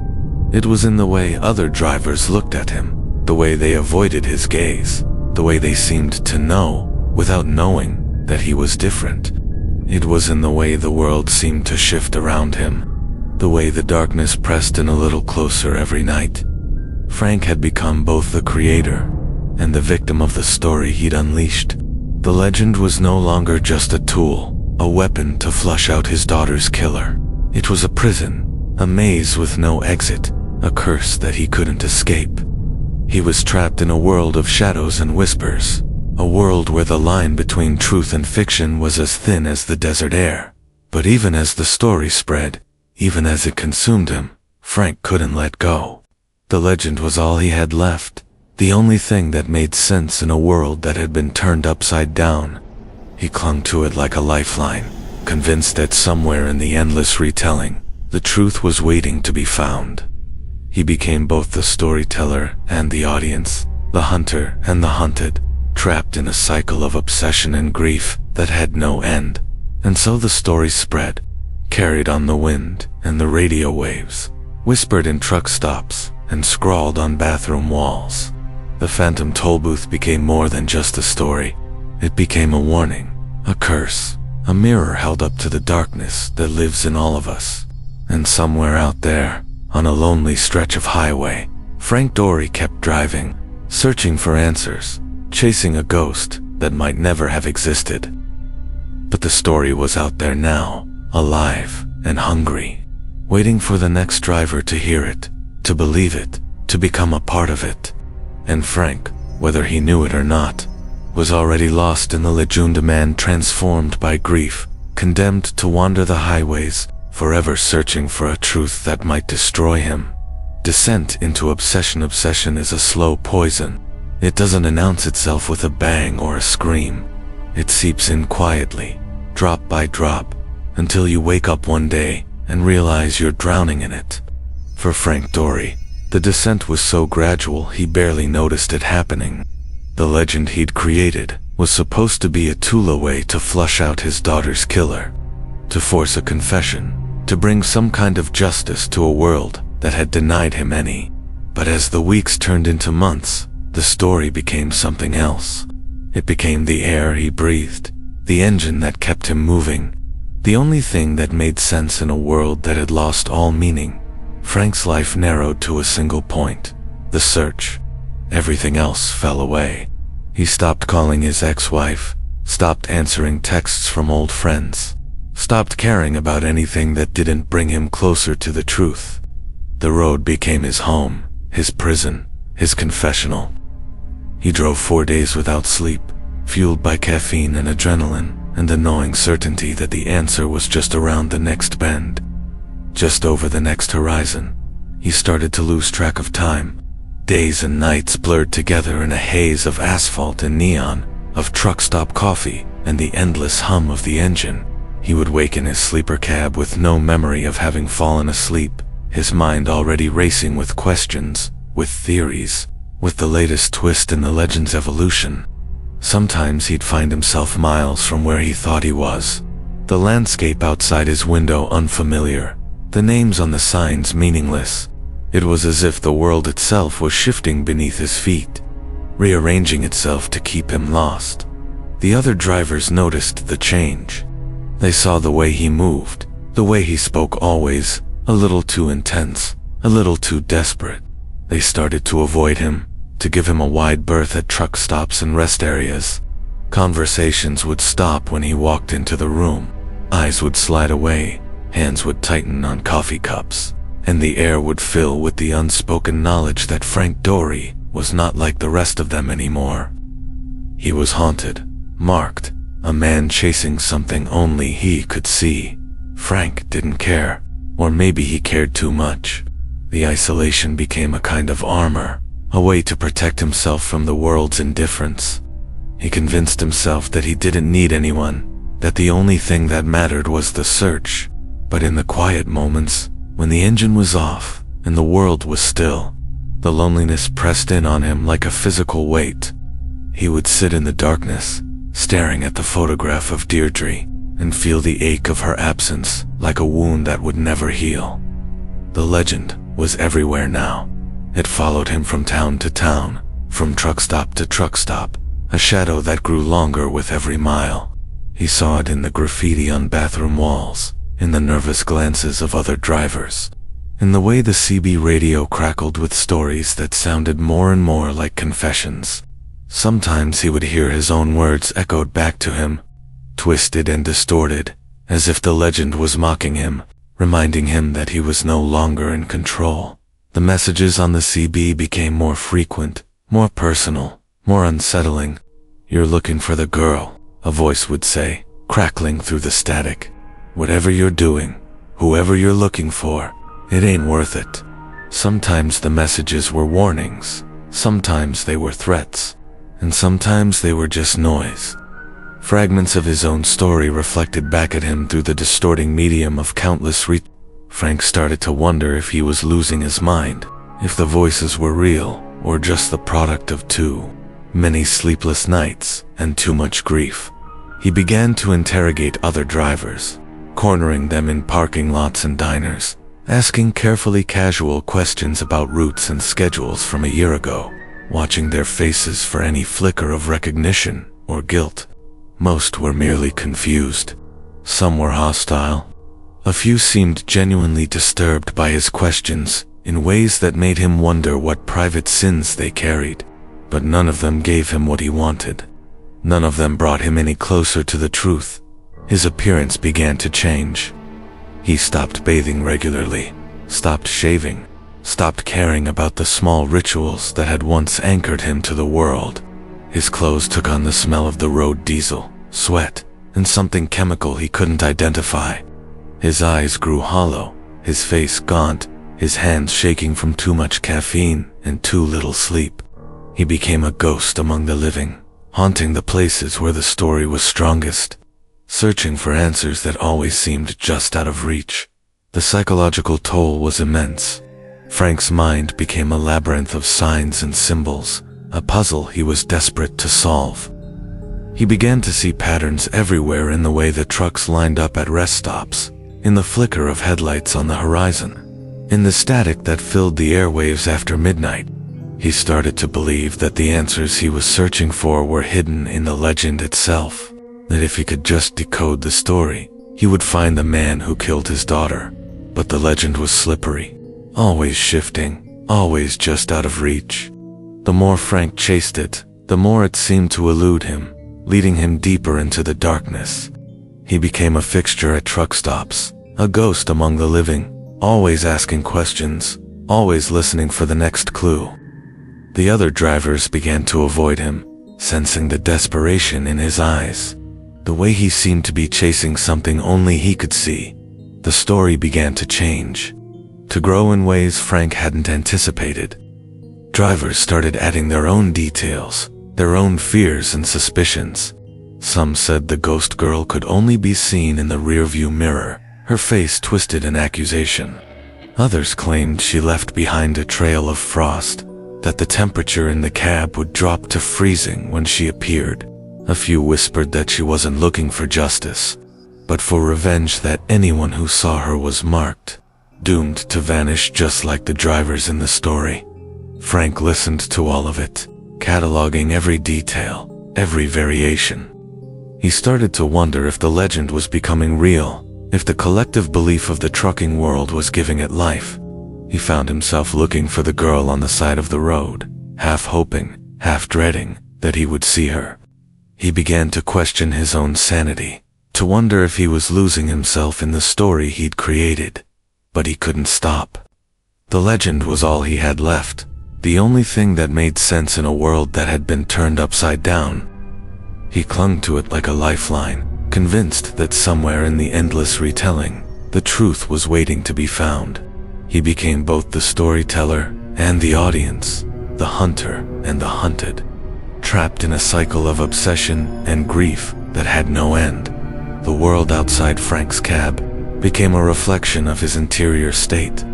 It was in the way other drivers looked at him, the way they avoided his gaze, the way they seemed to know, without knowing, that he was different. It was in the way the world seemed to shift around him, the way the darkness pressed in a little closer every night. Frank had become both the creator and the victim of the story he'd unleashed. The legend was no longer just a tool, a weapon to flush out his daughter's killer. It was a prison, a maze with no exit, a curse that he couldn't escape. He was trapped in a world of shadows and whispers, a world where the line between truth and fiction was as thin as the desert air. But even as the story spread, even as it consumed him, Frank couldn't let go. The legend was all he had left, the only thing that made sense in a world that had been turned upside down. He clung to it like a lifeline, convinced that somewhere in the endless retelling, the truth was waiting to be found. He became both the storyteller and the audience, the hunter and the hunted, trapped in a cycle of obsession and grief that had no end. And so the story spread, carried on the wind and the radio waves, whispered in truck stops and scrawled on bathroom walls. The phantom Tollbooth became more than just a story. It became a warning, a curse, a mirror held up to the darkness that lives in all of us. And somewhere out there, on a lonely stretch of highway, Frank Dori kept driving, searching for answers, chasing a ghost that might never have existed. But the story was out there now, alive and hungry, waiting for the next driver to hear it, to believe it, to become a part of it. And Frank, whether he knew it or not, was already lost in the legend, a man transformed by grief, condemned to wander the highways, forever searching for a truth that might destroy him. Descent into obsession. Obsession is a slow poison. It doesn't announce itself with a bang or a scream. It seeps in quietly, drop by drop, until you wake up one day and realize you're drowning in it. For Frank Dori, the descent was so gradual he barely noticed it happening. The legend he'd created was supposed to be a tool, a way to flush out his daughter's killer, to force a confession, to bring some kind of justice to a world that had denied him any. But as the weeks turned into months, The story became something else. It became the air he breathed, the engine that kept him moving, the only thing that made sense in a world that had lost all meaning. Frank's life narrowed to a single point: the search. Everything else fell away. He stopped calling his ex-wife, stopped answering texts from old friends, stopped caring about anything that didn't bring him closer to the truth. The road became his home, his prison, his confessional. He drove 4 days without sleep, fueled by caffeine and adrenaline, and the gnawing certainty that the answer was just around the next bend, just over the next horizon. He started to lose track of time. Days and nights blurred together in a haze of asphalt and neon, of truck stop coffee and the endless hum of the engine. He would wake in his sleeper cab with no memory of having fallen asleep, his mind already racing with questions, with theories, with the latest twist in the legend's evolution. Sometimes he'd find himself miles from where he thought he was, the landscape outside his window unfamiliar, the names on the signs meaningless. It was as if the world itself was shifting beneath his feet, rearranging itself to keep him lost. The other drivers noticed the change. They saw the way he moved, the way he spoke, always a little too intense, a little too desperate. They started to avoid him, to give him a wide berth at truck stops and rest areas. Conversations would stop when he walked into the room. Eyes would slide away, hands would tighten on coffee cups, and the air would fill with the unspoken knowledge that Frank Dori was not like the rest of them anymore. He was haunted, marked, a man chasing something only he could see. Frank didn't care, or maybe he cared too much. The isolation became a kind of armor, a way to protect himself from the world's indifference. He convinced himself that he didn't need anyone, that the only thing that mattered was the search. But in the quiet moments, when the engine was off and the world was still, the loneliness pressed in on him like a physical weight. He would sit in the darkness, staring at the photograph of Deirdre, and feel the ache of her absence like a wound that would never heal. The legend was everywhere now. It followed him from town to town, from truck stop to truck stop, a shadow that grew longer with every mile. He saw it in the graffiti on bathroom walls, in the nervous glances of other drivers, in the way the CB radio crackled with stories that sounded more and more like confessions. Sometimes he would hear his own words echoed back to him, twisted and distorted, as if the legend was mocking him, reminding him that he was no longer in control. The messages on the CB became more frequent, more personal, more unsettling. "You're looking for the girl," a voice would say, crackling through the static. "Whatever you're doing, whoever you're looking for, it ain't worth it." Sometimes the messages were warnings, sometimes they were threats, and sometimes they were just noise. Fragments of his own story reflected back at him through the distorting medium of countless Frank started to wonder if he was losing his mind, if the voices were real, or just the product of too many sleepless nights and too much grief. He began to interrogate other drivers, cornering them in parking lots and diners, asking carefully casual questions about routes and schedules from a year ago, watching their faces for any flicker of recognition or guilt. Most were merely confused. Some were hostile. A few seemed genuinely disturbed by his questions in ways that made him wonder what private sins they carried. But none of them gave him what he wanted. None of them brought him any closer to the truth. His appearance began to change. He stopped bathing regularly, stopped shaving, stopped caring about the small rituals that had once anchored him to the world. His clothes took on the smell of the road diesel, sweat, and something chemical he couldn't identify. His eyes grew hollow, his face gaunt, his hands shaking from too much caffeine and too little sleep. He became a ghost among the living, haunting the places where the story was strongest, searching for answers that always seemed just out of reach. The psychological toll was immense. Frank's mind became a labyrinth of signs and symbols, a puzzle he was desperate to solve. He began to see patterns everywhere in the way the trucks lined up at rest stops, in the flicker of headlights on the horizon, in the static that filled the airwaves after midnight. He started to believe that the answers he was searching for were hidden in the legend itself, that if he could just decode the story, he would find the man who killed his daughter. But the legend was slippery, always shifting, always just out of reach. The more Frank chased it, the more it seemed to elude him, leading him deeper into the darkness. He became a fixture at truck stops, a ghost among the living, always asking questions, always listening for the next clue. The other drivers began to avoid him, sensing the desperation in his eyes. The way he seemed to be chasing something only he could see. The story began to change, to grow in ways Frank hadn't anticipated. Drivers started adding their own details, their own fears and suspicions. Some said the ghost girl could only be seen in the rearview mirror, her face twisted in accusation. Others claimed she left behind a trail of frost, that the temperature in the cab would drop to freezing when she appeared. A few whispered that she wasn't looking for justice, but for revenge, that anyone who saw her was marked, doomed to vanish just like the drivers in the story. Frank listened to all of it, cataloging every detail, every variation. He started to wonder if the legend was becoming real, if the collective belief of the trucking world was giving it life. He found himself looking for the girl on the side of the road, half hoping, half dreading that he would see her. He began to question his own sanity, to wonder if he was losing himself in the story he'd created. But he couldn't stop. The legend was all he had left, the only thing that made sense in a world that had been turned upside down. He clung to it like a lifeline, convinced that somewhere in the endless retelling, the truth was waiting to be found. He became both the storyteller and the audience, the hunter and the hunted, trapped in a cycle of obsession and grief that had no end. The world outside Frank's cab became a reflection of his interior state.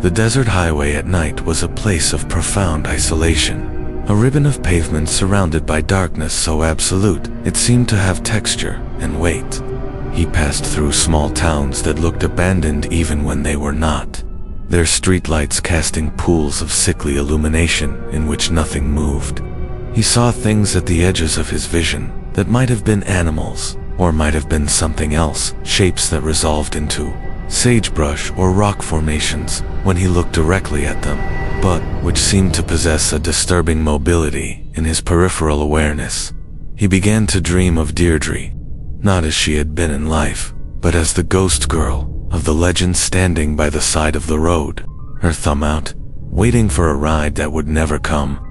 The desert highway at night was a place of profound isolation, a ribbon of pavement surrounded by darkness so absolute it seemed to have texture and weight. He passed through small towns that looked abandoned even when they were not, their streetlights casting pools of sickly illumination in which nothing moved. He saw things at the edges of his vision that might have been animals, or might have been something else, shapes that resolved into sagebrush or rock formations when he looked directly at them, but which seemed to possess a disturbing mobility in his peripheral awareness. He began to dream of Deirdre, not as she had been in life, but as the ghost girl of the legend, standing by the side of the road, her thumb out, waiting for a ride that would never come.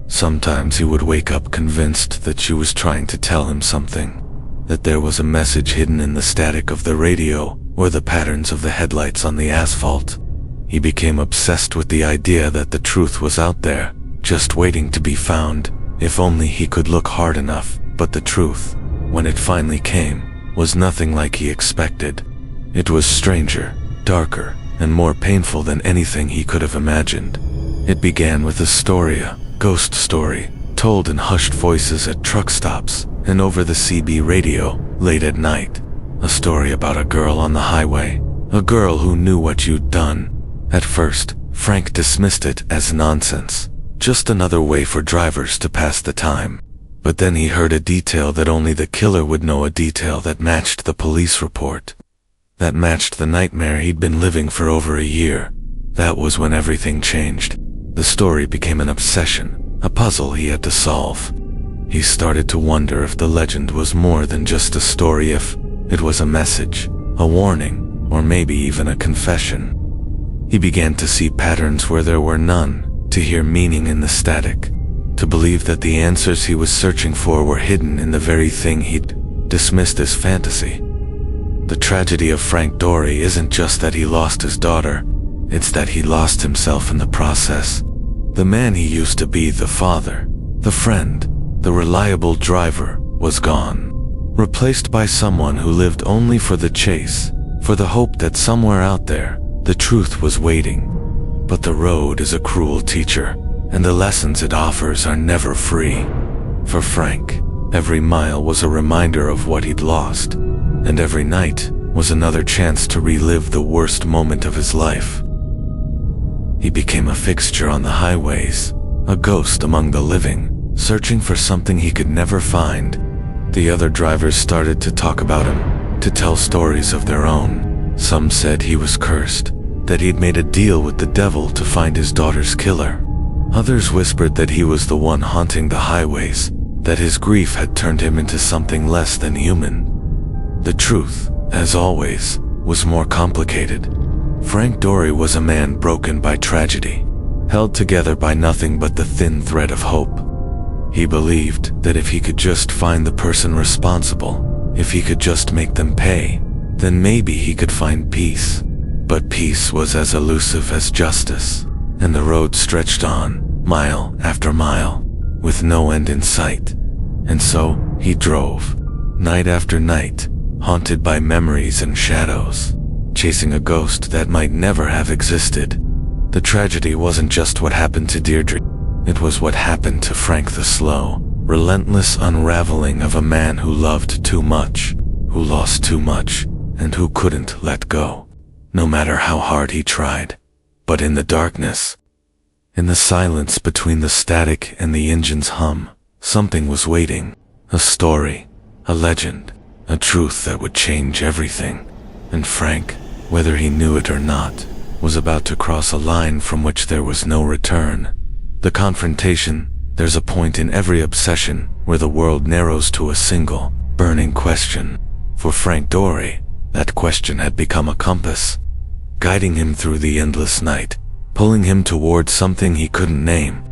Sometimes he would wake up convinced that she was trying to tell him something, that there was a message hidden in the static of the radio or the patterns of the headlights on the asphalt. He became obsessed with the idea that the truth was out there, just waiting to be found, if only he could look hard enough. But the truth, when it finally came, was nothing like he expected. It was stranger, darker, and more painful than anything he could have imagined. It began with a story, a ghost story, told in hushed voices at truck stops and over the CB radio late at night. A story about a girl on the highway, a girl who knew what you'd done. At first, Frank dismissed it as nonsense, just another way for drivers to pass the time. But then he heard a detail that only the killer would know, a detail that matched the police report, that matched the nightmare he'd been living for over a year. That was when everything changed. The story became an obsession, a puzzle he had to solve. He started to wonder if the legend was more than just a story, if it was a message, a warning, or maybe even a confession. He began to see patterns where there were none, to hear meaning in the static, to believe that the answers he was searching for were hidden in the very thing he'd dismissed as fantasy. The tragedy of Frank Dori isn't just that he lost his daughter, it's that he lost himself in the process. The man he used to be, the father, the friend, the reliable driver, was gone, replaced by someone who lived only for the chase, for the hope that somewhere out there, the truth was waiting. But the road is a cruel teacher, and the lessons it offers are never free. For Frank, every mile was a reminder of what he'd lost, and every night was another chance to relive the worst moment of his life. He became a fixture on the highways, a ghost among the living, searching for something he could never find. The other drivers started to talk about him, to tell stories of their own. Some said he was cursed, that he'd made a deal with the devil to find his daughter's killer. Others whispered that he was the one haunting the highways, that his grief had turned him into something less than human. The truth, as always, was more complicated. Frank Dori was a man broken by tragedy, held together by nothing but the thin thread of hope. He believed that if he could just find the person responsible, if he could just make them pay, then maybe he could find peace. But peace was as elusive as justice, and the road stretched on, mile after mile, with no end in sight. And so, he drove, night after night, haunted by memories and shadows, chasing a ghost that might never have existed. The tragedy wasn't just what happened to Deirdre, it was what happened to Frank, the slow, relentless unraveling of a man who loved too much, who lost too much, and who couldn't let go, no matter how hard he tried. But in the darkness, in the silence between the static and the engine's hum, something was waiting. A story, a legend, a truth that would change everything. And Frank, whether he knew it or not, was about to cross a line from which there was no return. The confrontation, there's a point in every obsession where the world narrows to a single, burning question. For Frank Dori, that question had become a compass, guiding him through the endless night, pulling him towards something he couldn't name.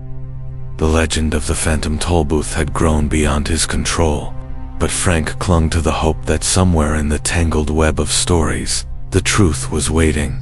The legend of the phantom Tollbooth had grown beyond his control, but Frank clung to the hope that somewhere in the tangled web of stories, the truth was waiting.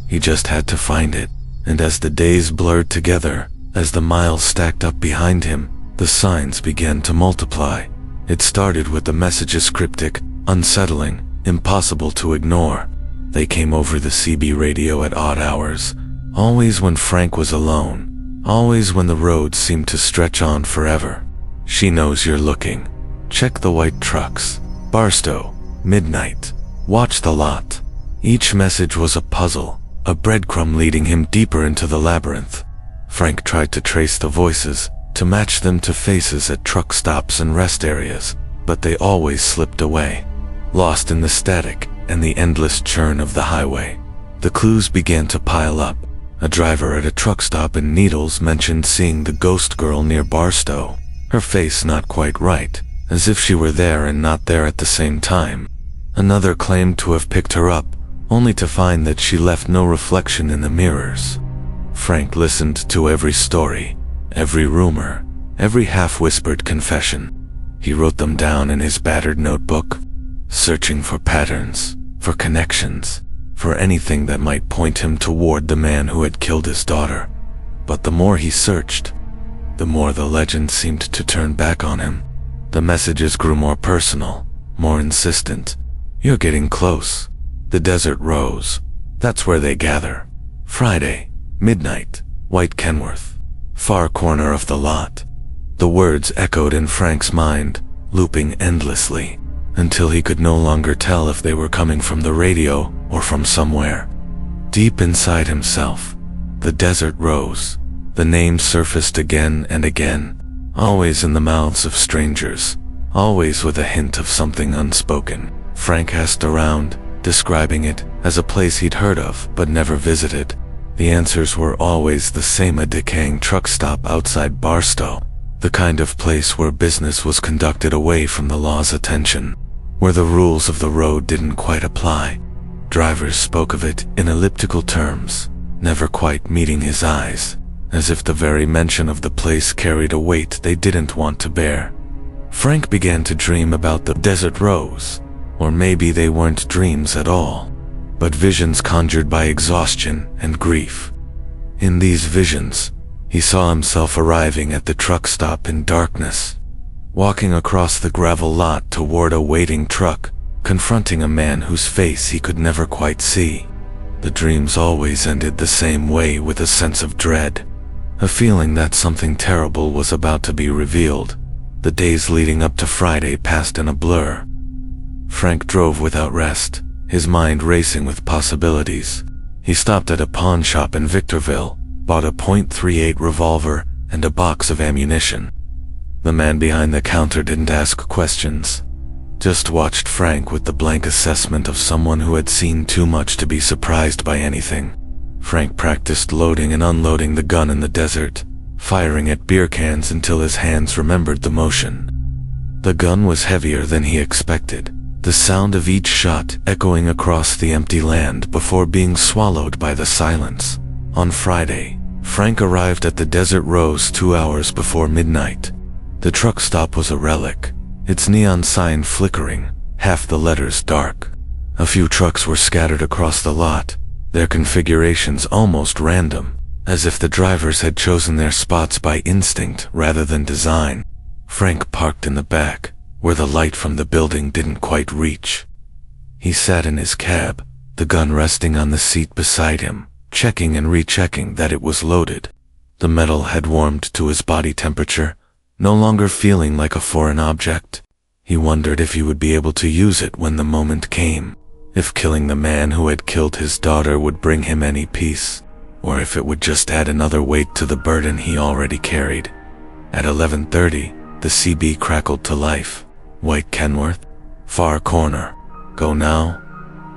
He just had to find it, and as the days blurred together, as the miles stacked up behind him, the signs began to multiply. It started with the messages cryptic, unsettling, impossible to ignore. They came over the CB radio at odd hours, always when Frank was alone, always when the road seemed to stretch on forever. She knows you're looking. Check the white trucks. Barstow, midnight. Watch the lot. Each message was a puzzle, a breadcrumb leading him deeper into the labyrinth. Frank tried to trace the voices, to match them to faces at truck stops and rest areas, but they always slipped away, lost in the static and the endless churn of the highway. The clues began to pile up. A driver at a truck stop in Needles mentioned seeing the ghost girl near Barstow, her face not quite right, as if she were there and not there at the same time. Another claimed to have picked her up, only to find that she left no reflection in the mirrors. Frank listened to every story, every rumor, every half-whispered confession. He wrote them down in his battered notebook, searching for patterns, for connections, for anything that might point him toward the man who had killed his daughter. But the more he searched, the more the legend seemed to turn back on him. The messages grew more personal, more insistent. You're getting close. The desert rose. That's where they gather. Friday, midnight, White Kenworth. Far corner of the lot. The words echoed in Frank's mind, looping endlessly, until he could no longer tell if they were coming from the radio or from somewhere. Deep inside himself, the desert rose. The name surfaced again and again, always in the mouths of strangers, always with a hint of something unspoken. Frank asked around, describing it as a place he'd heard of but never visited. The answers were always the same: a decaying truck stop outside Barstow, the kind of place where business was conducted away from the law's attention, where the rules of the road didn't quite apply. Drivers spoke of it in elliptical terms, never quite meeting his eyes, as if the very mention of the place carried a weight they didn't want to bear. Frank began to dream about the desert rose, or maybe they weren't dreams at all, but visions conjured by exhaustion and grief. In these visions, he saw himself arriving at the truck stop in darkness, walking across the gravel lot toward a waiting truck, confronting a man whose face he could never quite see. The dreams always ended the same way, with a sense of dread, a feeling that something terrible was about to be revealed. The days leading up to Friday passed in a blur. Frank drove without rest, his mind racing with possibilities. He stopped at a pawn shop in Victorville, bought a .38 revolver, and a box of ammunition. The man behind the counter didn't ask questions, just watched Frank with the blank assessment of someone who had seen too much to be surprised by anything. Frank practiced loading and unloading the gun in the desert, firing at beer cans until his hands remembered the motion. The gun was heavier than he expected, the sound of each shot echoing across the empty land before being swallowed by the silence. On Friday, Frank arrived at the Desert Rose 2 hours before midnight. The truck stop was a relic, its neon sign flickering, half the letters dark. A few trucks were scattered across the lot, their configurations almost random, as if the drivers had chosen their spots by instinct rather than design. Frank parked in the back, where the light from the building didn't quite reach. He sat in his cab, the gun resting on the seat beside him, checking and rechecking that it was loaded. The metal had warmed to his body temperature, no longer feeling like a foreign object. He wondered if he would be able to use it when the moment came, if killing the man who had killed his daughter would bring him any peace, or if it would just add another weight to the burden he already carried. At 11:30, the CB crackled to life. White Kenworth, far corner, go now?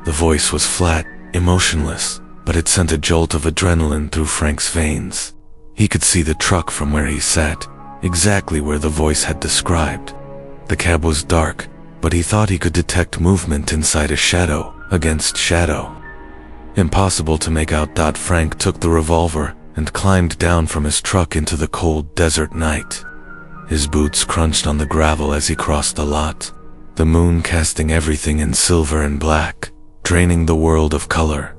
The voice was flat, emotionless, but it sent a jolt of adrenaline through Frank's veins. He could see the truck from where he sat, exactly where the voice had described. The cab was dark, but he thought he could detect movement inside a shadow against shadow. Impossible to make out. Frank took the revolver and climbed down from his truck into the cold desert night. His boots crunched on the gravel as he crossed the lot, the moon casting everything in silver and black, draining the world of color.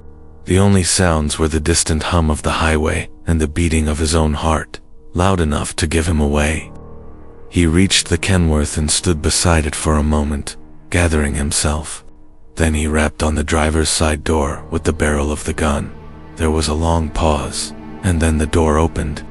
The only sounds were the distant hum of the highway and the beating of his own heart, loud enough to give him away. He reached the Kenworth and stood beside it for a moment, gathering himself. Then he rapped on the driver's side door with the barrel of the gun. There was a long pause, and then the door opened.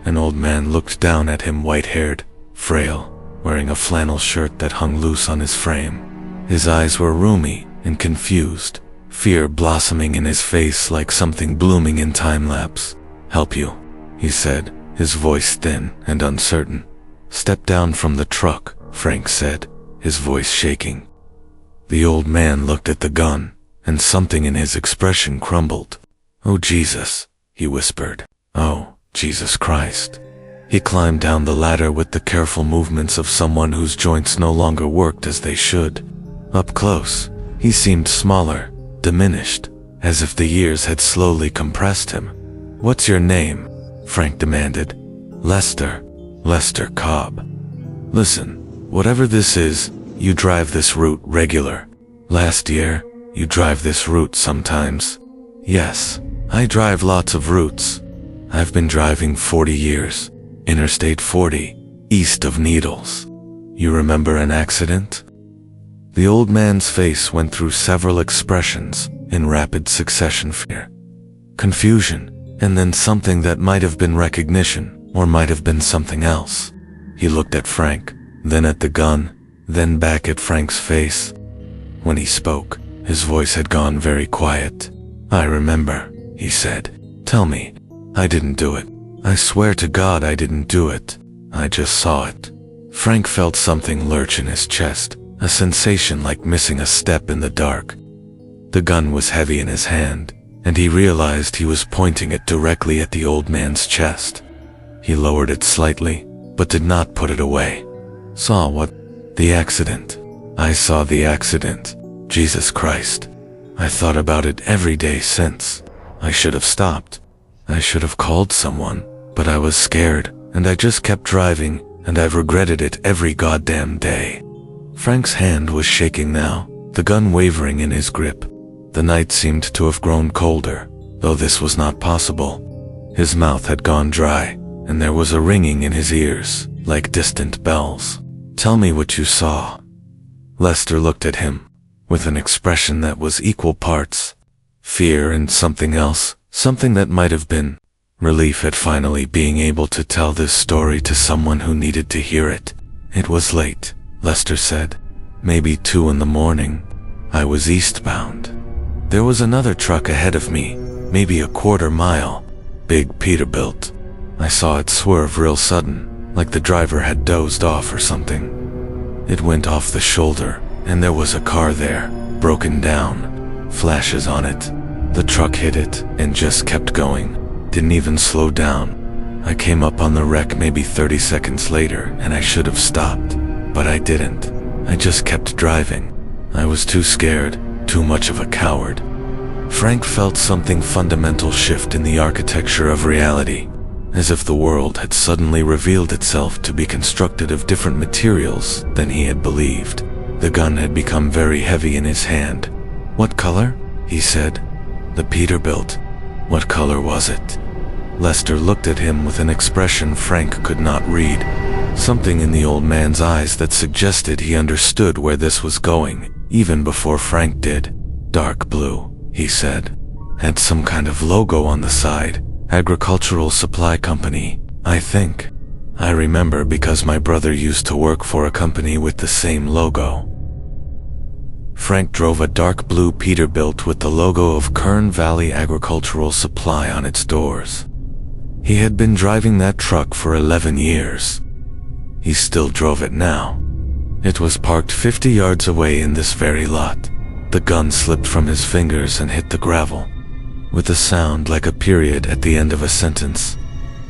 An old man looked down at him, white-haired, frail, wearing a flannel shirt that hung loose on his frame. His eyes were rheumy and confused, fear blossoming in his face like something blooming in time-lapse. "Help you," he said, his voice thin and uncertain. "Step down from the truck," Frank said, his voice shaking. The old man looked at the gun, and something in his expression crumbled. "Oh Jesus," he whispered. "Oh, Jesus Christ." He climbed down the ladder with the careful movements of someone whose joints no longer worked as they should. Up close, he seemed smaller, diminished, as if the years had slowly compressed him. "What's your name?" Frank demanded. "Lester. Lester Cobb. Listen, whatever this is, you drive this route regular. Last year, you drive this route sometimes." "Yes, I drive lots of routes. I've been driving 40 years. Interstate 40, east of Needles. You remember an accident?" The old man's face went through several expressions in rapid succession: fear, confusion, and then something that might have been recognition, or might have been something else. He looked at Frank, then at the gun, then back at Frank's face. When he spoke, his voice had gone very quiet. "I remember," he said. "Tell me. I didn't do it. I swear to God I didn't do it. I just saw it." Frank felt something lurch in his chest, a sensation like missing a step in the dark. The gun was heavy in his hand, and he realized he was pointing it directly at the old man's chest. He lowered it slightly, but did not put it away. "Saw what?" "The accident. I saw the accident. Jesus Christ. I thought about it every day since. I should have stopped. I should have called someone, but I was scared, and I just kept driving, and I've regretted it every goddamn day." Frank's hand was shaking now, the gun wavering in his grip. The night seemed to have grown colder, though this was not possible. His mouth had gone dry, and there was a ringing in his ears, like distant bells. "Tell me what you saw." Lester looked at him, with an expression that was equal parts fear and something else, something that might have been relief at finally being able to tell this story to someone who needed to hear it. "It was late," Lester said. "Maybe 2 in the morning. I was eastbound. There was another truck ahead of me, maybe a quarter mile, big Peterbilt. I saw it swerve real sudden, like the driver had dozed off or something. It went off the shoulder, and there was a car there, broken down, flashes on it. The truck hit it and just kept going, didn't even slow down. I came up on the wreck maybe 30 seconds later, and I should have stopped, but I didn't. I just kept driving. I was too scared, too much of a coward. Frank felt something fundamental shift in the architecture of reality, as if the world had suddenly revealed itself to be constructed of different materials than he had believed. The gun had become very heavy in his hand. "What color?" he said. "The Peterbilt." "What color was it?" Lester looked at him with an expression Frank could not read, something in the old man's eyes that suggested he understood where this was going, even before Frank did. "Dark blue," he said. "Had some kind of logo on the side. Agricultural supply company, I think. I remember because my brother used to work for a company with the same logo." Frank drove a dark blue Peterbilt with the logo of Kern Valley Agricultural Supply on its doors. He had been driving that truck for 11 years. He still drove it now. It was parked 50 yards away in this very lot. The gun slipped from his fingers and hit the gravel, with a sound like a period at the end of a sentence.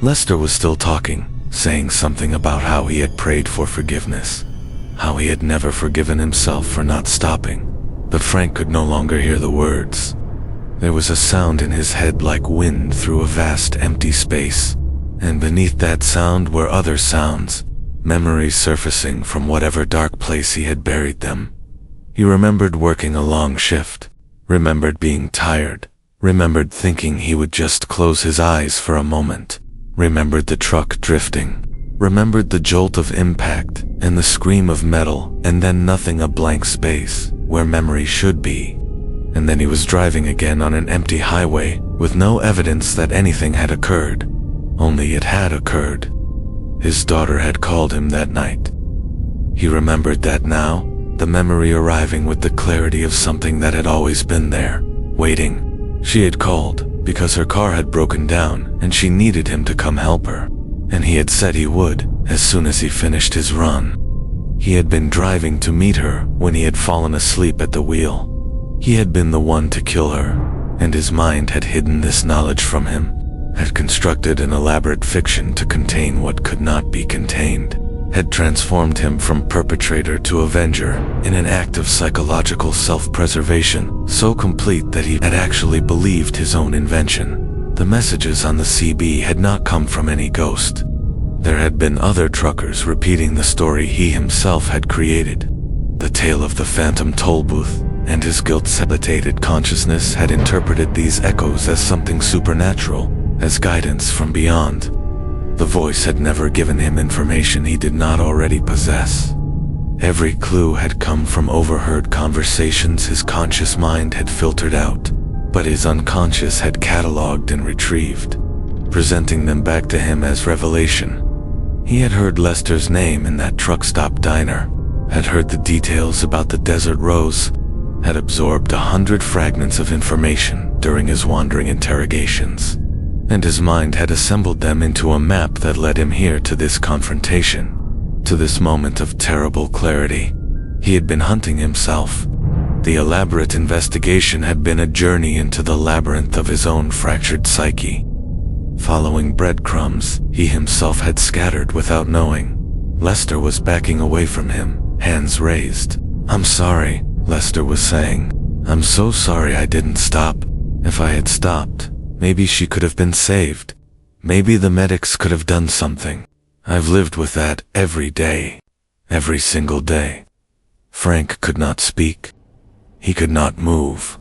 Lester was still talking, saying something about how he had prayed for forgiveness, how he had never forgiven himself for not stopping, but Frank could no longer hear the words. There was a sound in his head like wind through a vast empty space, and beneath that sound were other sounds, memories surfacing from whatever dark place he had buried them. He remembered working a long shift, remembered being tired, remembered thinking he would just close his eyes for a moment, remembered the truck drifting, remembered the jolt of impact and the scream of metal, and then nothing, a blank space where memory should be. And then he was driving again on an empty highway with no evidence that anything had occurred, only it had occurred. His daughter had called him that night. He remembered that now, the memory arriving with the clarity of something that had always been there, waiting. She had called because her car had broken down and she needed him to come help her, and he had said he would as soon as he finished his run. He had been driving to meet her when he had fallen asleep at the wheel. He had been the one to kill her, and his mind had hidden this knowledge from him, had constructed an elaborate fiction to contain what could not be contained, had transformed him from perpetrator to avenger in an act of psychological self-preservation so complete that he had actually believed his own invention. The messages on the CB had not come from any ghost. There had been other truckers repeating the story he himself had created. The tale of the phantom Tollbooth, and his guilt-sedated consciousness had interpreted these echoes as something supernatural, as guidance from beyond. The voice had never given him information he did not already possess. Every clue had come from overheard conversations his conscious mind had filtered out, but his unconscious had cataloged and retrieved, presenting them back to him as revelation. He had heard Lester's name in that truck stop diner, had heard the details about the Desert Rose, had absorbed 100 fragments of information during his wandering interrogations, and his mind had assembled them into a map that led him here to this confrontation, to this moment of terrible clarity. He had been hunting himself. The elaborate investigation had been a journey into the labyrinth of his own fractured psyche, following breadcrumbs he himself had scattered without knowing. Lester was backing away from him, hands raised. "I'm sorry," Lester was saying. "I'm so sorry I didn't stop. If I had stopped, maybe she could have been saved. Maybe the medics could have done something. I've lived with that every day. Every single day." Frank could not speak. He could not move.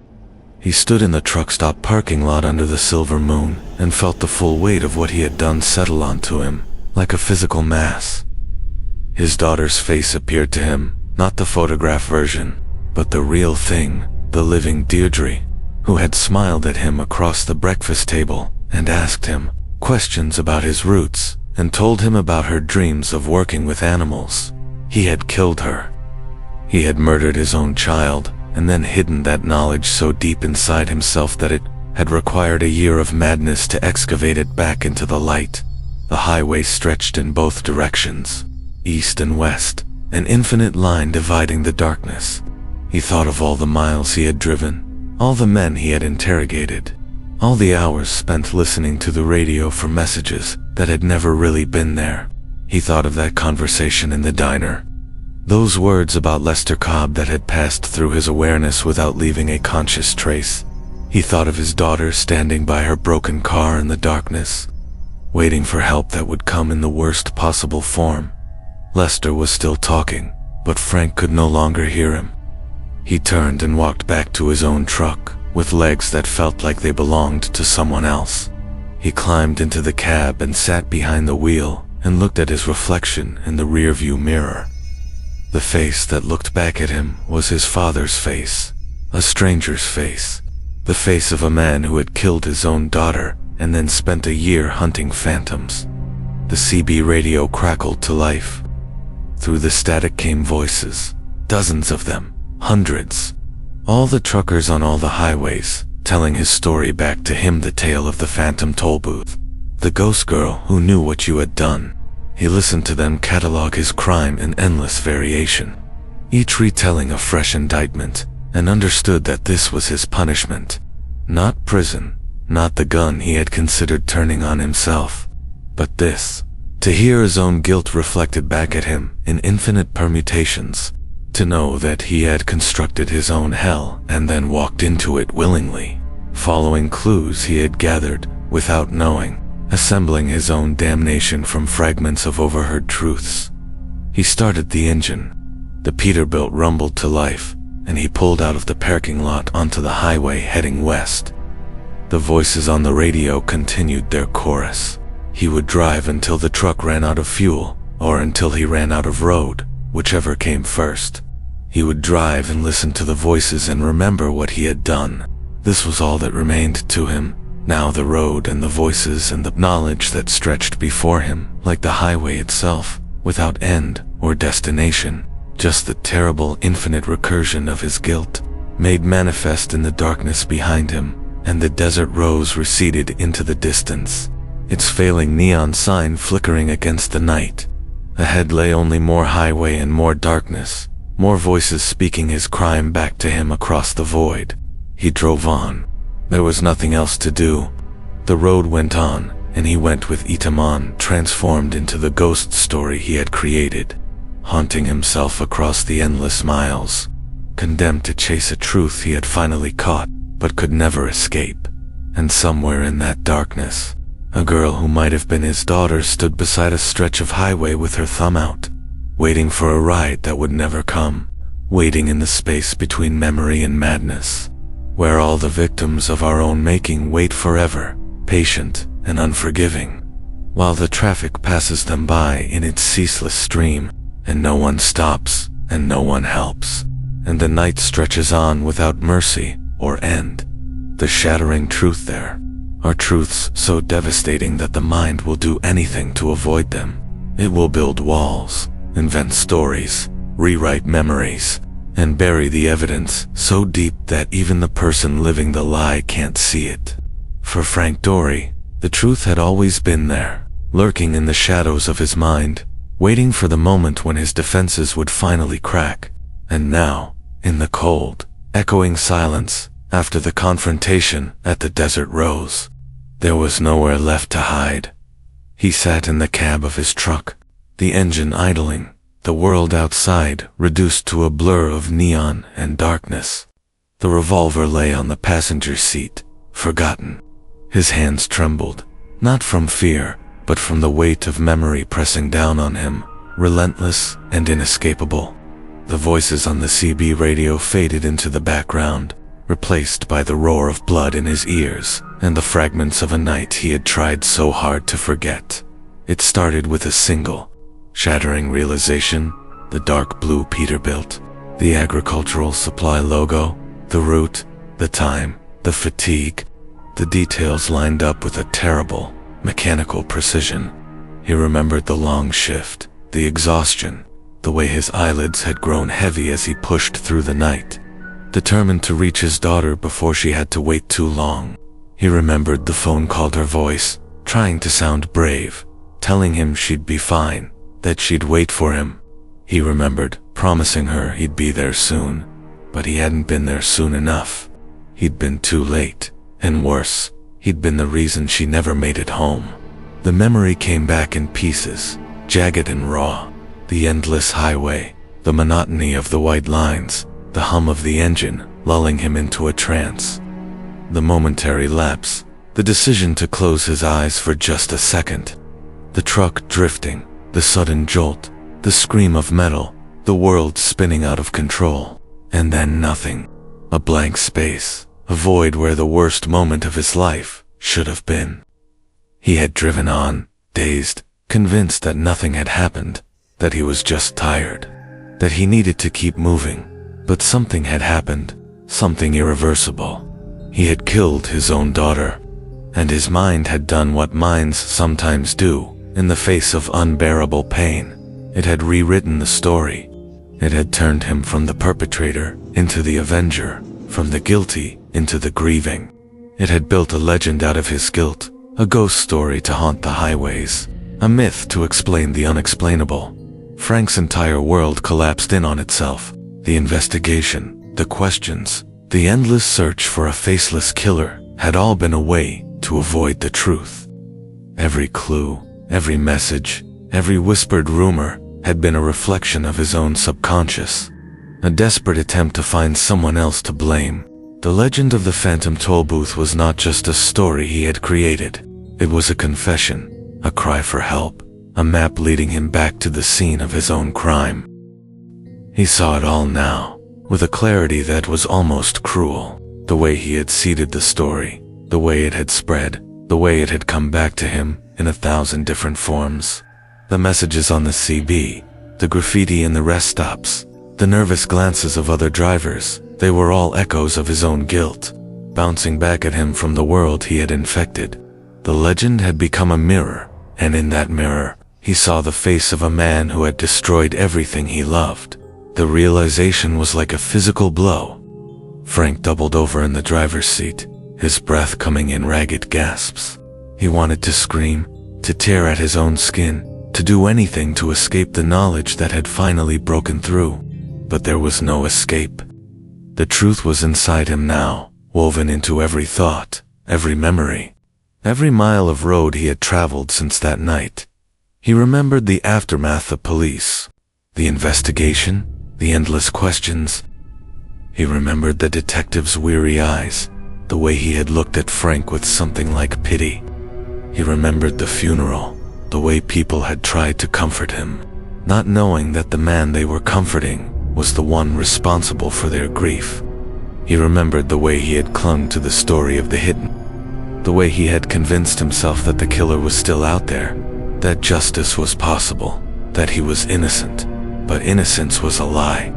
He stood in the truck stop parking lot under the silver moon and felt the full weight of what he had done settle onto him, like a physical mass. His daughter's face appeared to him, not the photograph version, but the real thing, the living Deirdre, who had smiled at him across the breakfast table and asked him questions about his roots and told him about her dreams of working with animals. He had killed her. He had murdered his own child and then hidden that knowledge so deep inside himself that it had required a year of madness to excavate it back into the light. The highway stretched in both directions, east and west, an infinite line dividing the darkness. He thought of all the miles he had driven, all the men he had interrogated, all the hours spent listening to the radio for messages that had never really been there. He thought of that conversation in the diner, those words about Lester Cobb that had passed through his awareness without leaving a conscious trace. He thought of his daughter standing by her broken car in the darkness, waiting for help that would come in the worst possible form. Lester was still talking, but Frank could no longer hear him. He turned and walked back to his own truck, with legs that felt like they belonged to someone else. He climbed into the cab and sat behind the wheel and looked at his reflection in the rearview mirror. The face that looked back at him was his father's face, a stranger's face, the face of a man who had killed his own daughter and then spent a year hunting phantoms. The CB radio crackled to life. Through the static came voices, dozens of them, hundreds. All the truckers on all the highways, telling his story back to him, the tale of the phantom Tollbooth, the ghost girl who knew what you had done. He listened to them catalog his crime in endless variation, each retelling a fresh indictment, and understood that this was his punishment. Not prison, not the gun he had considered turning on himself, but this. To hear his own guilt reflected back at him in infinite permutations. To know that he had constructed his own hell and then walked into it willingly, following clues he had gathered without knowing, assembling his own damnation from fragments of overheard truths. He started the engine. The Peterbilt rumbled to life, and he pulled out of the parking lot onto the highway heading west. The voices on the radio continued their chorus. He would drive until the truck ran out of fuel, or until he ran out of road, whichever came first. He would drive and listen to the voices and remember what he had done. This was all that remained to him. Now the road and the voices and the knowledge that stretched before him, like the highway itself, without end or destination, just the terrible infinite recursion of his guilt, made manifest in the darkness behind him, and the desert rose receded into the distance, its failing neon sign flickering against the night. Ahead lay only more highway and more darkness, more voices speaking his crime back to him across the void. He drove on. There was nothing else to do. The road went on, and he went with Itaman, transformed into the ghost story he had created, haunting himself across the endless miles, condemned to chase a truth he had finally caught, but could never escape. And somewhere in that darkness, a girl who might have been his daughter stood beside a stretch of highway with her thumb out, waiting for a ride that would never come, waiting in the space between memory and madness, where all the victims of our own making wait forever, patient and unforgiving, while the traffic passes them by in its ceaseless stream, and no one stops and no one helps, and the night stretches on without mercy or end. The shattering truth there are truths so devastating that the mind will do anything to avoid them. It will build walls, invent stories, rewrite memories, and bury the evidence so deep that even the person living the lie can't see it. For Frank Dori, the truth had always been there, lurking in the shadows of his mind, waiting for the moment when his defenses would finally crack. And now, in the cold, echoing silence, after the confrontation at the desert rose, there was nowhere left to hide. He sat in the cab of his truck, the engine idling, the world outside reduced to a blur of neon and darkness. The revolver lay on the passenger seat, forgotten. His hands trembled, not from fear, but from the weight of memory pressing down on him, relentless and inescapable. The voices on the CB radio faded into the background, replaced by the roar of blood in his ears and the fragments of a night he had tried so hard to forget. It started with a single, shattering realization: the dark blue Peterbilt, the agricultural supply logo, the route, the time, the fatigue. The details lined up with a terrible, mechanical precision. He remembered the long shift, the exhaustion, the way his eyelids had grown heavy as he pushed through the night, determined to reach his daughter before she had to wait too long. He remembered the phone called her voice, trying to sound brave, telling him she'd be fine, that she'd wait for him. He remembered promising her he'd be there soon, but he hadn't been there soon enough. He'd been too late, and worse, he'd been the reason she never made it home. The memory came back in pieces, jagged and raw. The endless highway, the monotony of the white lines, the hum of the engine lulling him into a trance. The momentary lapse, the decision to close his eyes for just a second. The truck drifting, the sudden jolt, the scream of metal, the world spinning out of control. And then nothing. A blank space, a void where the worst moment of his life should have been. He had driven on, dazed, convinced that nothing had happened, that he was just tired, that he needed to keep moving. But something had happened, something irreversible. He had killed his own daughter, and his mind had done what minds sometimes do in the face of unbearable pain. It had rewritten the story. It had turned him from the perpetrator into the avenger, from the guilty into the grieving. It had built a legend out of his guilt, a ghost story to haunt the highways, a myth to explain the unexplainable. Frank's entire world collapsed in on itself. The investigation, the questions, the endless search for a faceless killer had all been a way to avoid the truth. Every clue, every message, every whispered rumor had been a reflection of his own subconscious, a desperate attempt to find someone else to blame. The legend of the Phantom Tollbooth was not just a story he had created. It was a confession, a cry for help, a map leading him back to the scene of his own crime. He saw it all now, with a clarity that was almost cruel. The way he had seeded the story, the way it had spread, the way it had come back to him in 1,000 different forms. The messages on the CB, the graffiti in the rest stops, the nervous glances of other drivers, they were all echoes of his own guilt, bouncing back at him from the world he had infected. The legend had become a mirror, and in that mirror, he saw the face of a man who had destroyed everything he loved. The realization was like a physical blow. Frank doubled over in the driver's seat, his breath coming in ragged gasps. He wanted to scream, to tear at his own skin, to do anything to escape the knowledge that had finally broken through. But there was no escape. The truth was inside him now, woven into every thought, every memory, every mile of road he had traveled since that night. He remembered the aftermath of police, the investigation, the endless questions. He remembered the detective's weary eyes, the way he had looked at Frank with something like pity. He remembered the funeral, the way people had tried to comfort him, not knowing that the man they were comforting was the one responsible for their grief. He remembered the way he had clung to the story of the hidden, the way he had convinced himself that the killer was still out there, that justice was possible, that he was innocent. But innocence was a lie.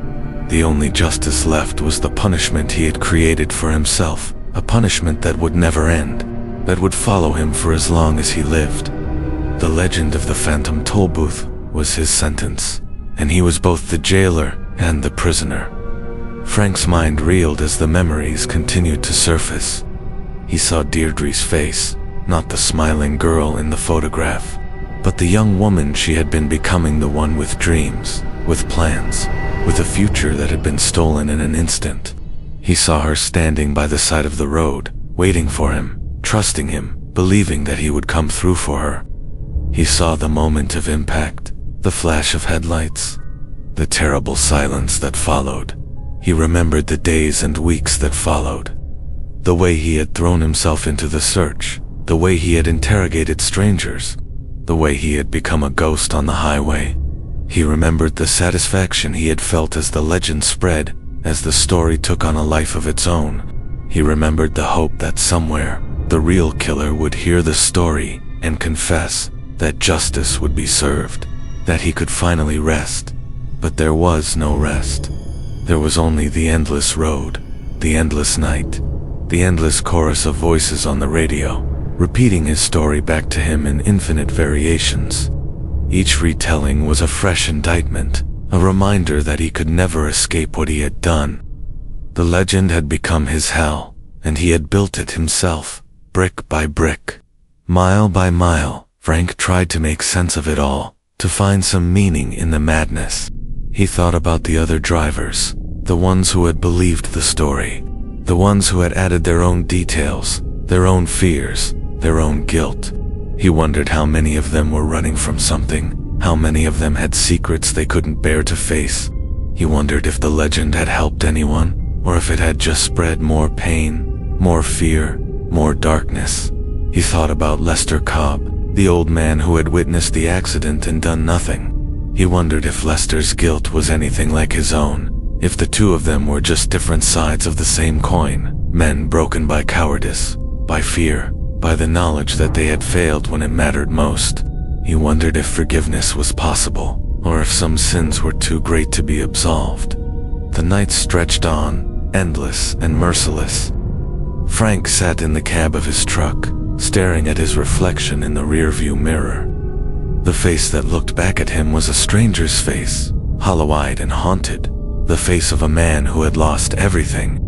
The only justice left was the punishment he had created for himself, a punishment that would never end, that would follow him for as long as he lived. The legend of the Phantom Tollbooth was his sentence, and he was both the jailer and the prisoner. Frank's mind reeled as the memories continued to surface. He saw Deirdre's face, not the smiling girl in the photograph, but the young woman she had been becoming, the one with dreams, with plans, with a future that had been stolen in an instant. He saw her standing by the side of the road, waiting for him, trusting him, believing that he would come through for her. He saw the moment of impact, the flash of headlights, the terrible silence that followed. He remembered the days and weeks that followed, the way he had thrown himself into the search, the way he had interrogated strangers, the way he had become a ghost on the highway. He remembered the satisfaction he had felt as the legend spread, as the story took on a life of its own. He remembered the hope that somewhere, the real killer would hear the story and confess, that justice would be served, that he could finally rest. But there was no rest. There was only the endless road, the endless night, the endless chorus of voices on the radio, repeating his story back to him in infinite variations. Each retelling was a fresh indictment, a reminder that he could never escape what he had done. The legend had become his hell, and he had built it himself, brick by brick, mile by mile, Frank tried to make sense of it all, to find some meaning in the madness. He thought about the other drivers, the ones who had believed the story, the ones who had added their own details, their own fears, their own guilt. He wondered how many of them were running from something, how many of them had secrets they couldn't bear to face. He wondered if the legend had helped anyone, or if it had just spread more pain, more fear, more darkness. He thought about Lester Cobb, the old man who had witnessed the accident and done nothing. He wondered if Lester's guilt was anything like his own, if the two of them were just different sides of the same coin, men broken by cowardice, by fear, by the knowledge that they had failed when it mattered most. He wondered if forgiveness was possible, or if some sins were too great to be absolved. The night stretched on, endless and merciless. Frank sat in the cab of his truck, staring at his reflection in the rearview mirror. The face that looked back at him was a stranger's face, hollow-eyed and haunted, the face of a man who had lost everything.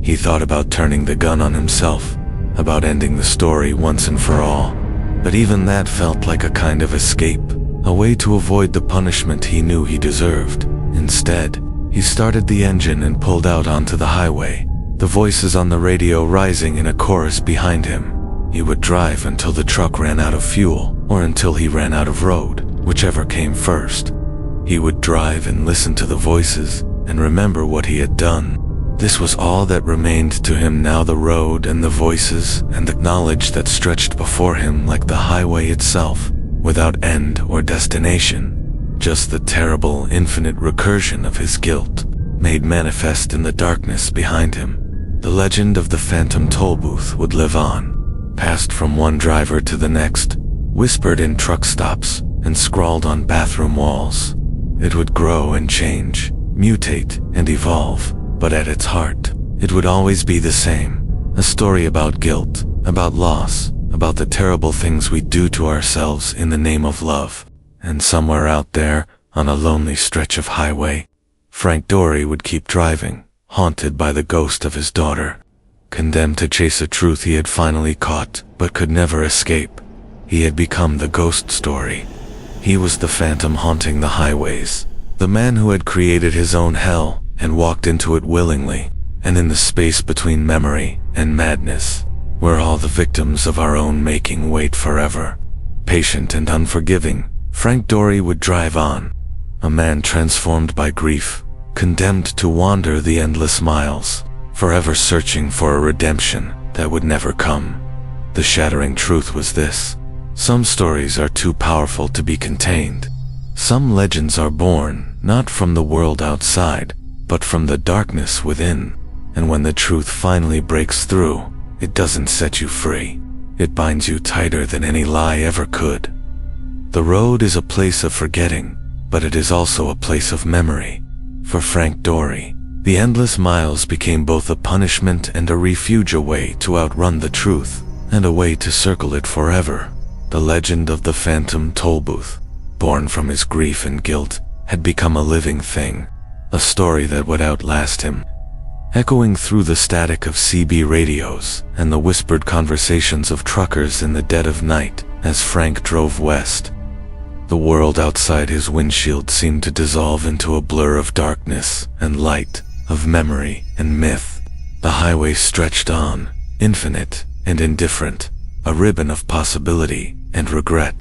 He thought about turning the gun on himself, about ending the story once and for all, but even that felt like a kind of escape, a way to avoid the punishment he knew he deserved. Instead, he started the engine and pulled out onto the highway, the voices on the radio rising in a chorus behind him. He would drive until the truck ran out of fuel, or until he ran out of road, whichever came first. He would drive and listen to the voices, and remember what he had done. This was all that remained to him now, the road and the voices and the knowledge that stretched before him like the highway itself, without end or destination. Just the terrible, infinite recursion of his guilt, made manifest in the darkness behind him. The legend of the phantom Tollbooth would live on, passed from one driver to the next, whispered in truck stops and scrawled on bathroom walls. It would grow and change, mutate and evolve, but at its heart, it would always be the same. A story about guilt, about loss, about the terrible things we do to ourselves in the name of love. And somewhere out there, on a lonely stretch of highway, Frank Dori would keep driving, haunted by the ghost of his daughter, condemned to chase a truth he had finally caught but could never escape. He had become the ghost story. He was the phantom haunting the highways, the man who had created his own hell and walked into it willingly, and in the space between memory and madness, we're all the victims of our own making wait forever. Patient and unforgiving, Frank Dori would drive on, a man transformed by grief, condemned to wander the endless miles, forever searching for a redemption that would never come. The shattering truth was this: some stories are too powerful to be contained. Some legends are born not from the world outside, but from the darkness within. And when the truth finally breaks through, it doesn't set you free. It binds you tighter than any lie ever could. The road is a place of forgetting, but it is also a place of memory. For Frank Dori, the endless miles became both a punishment and a refuge, a way to outrun the truth, and a way to circle it forever. The legend of the phantom Tollbooth, born from his grief and guilt, had become a living thing, a story that would outlast him. Echoing through the static of CB radios and the whispered conversations of truckers in the dead of night as Frank drove west, the world outside his windshield seemed to dissolve into a blur of darkness and light, of memory and myth. The highway stretched on, infinite and indifferent, a ribbon of possibility and regret.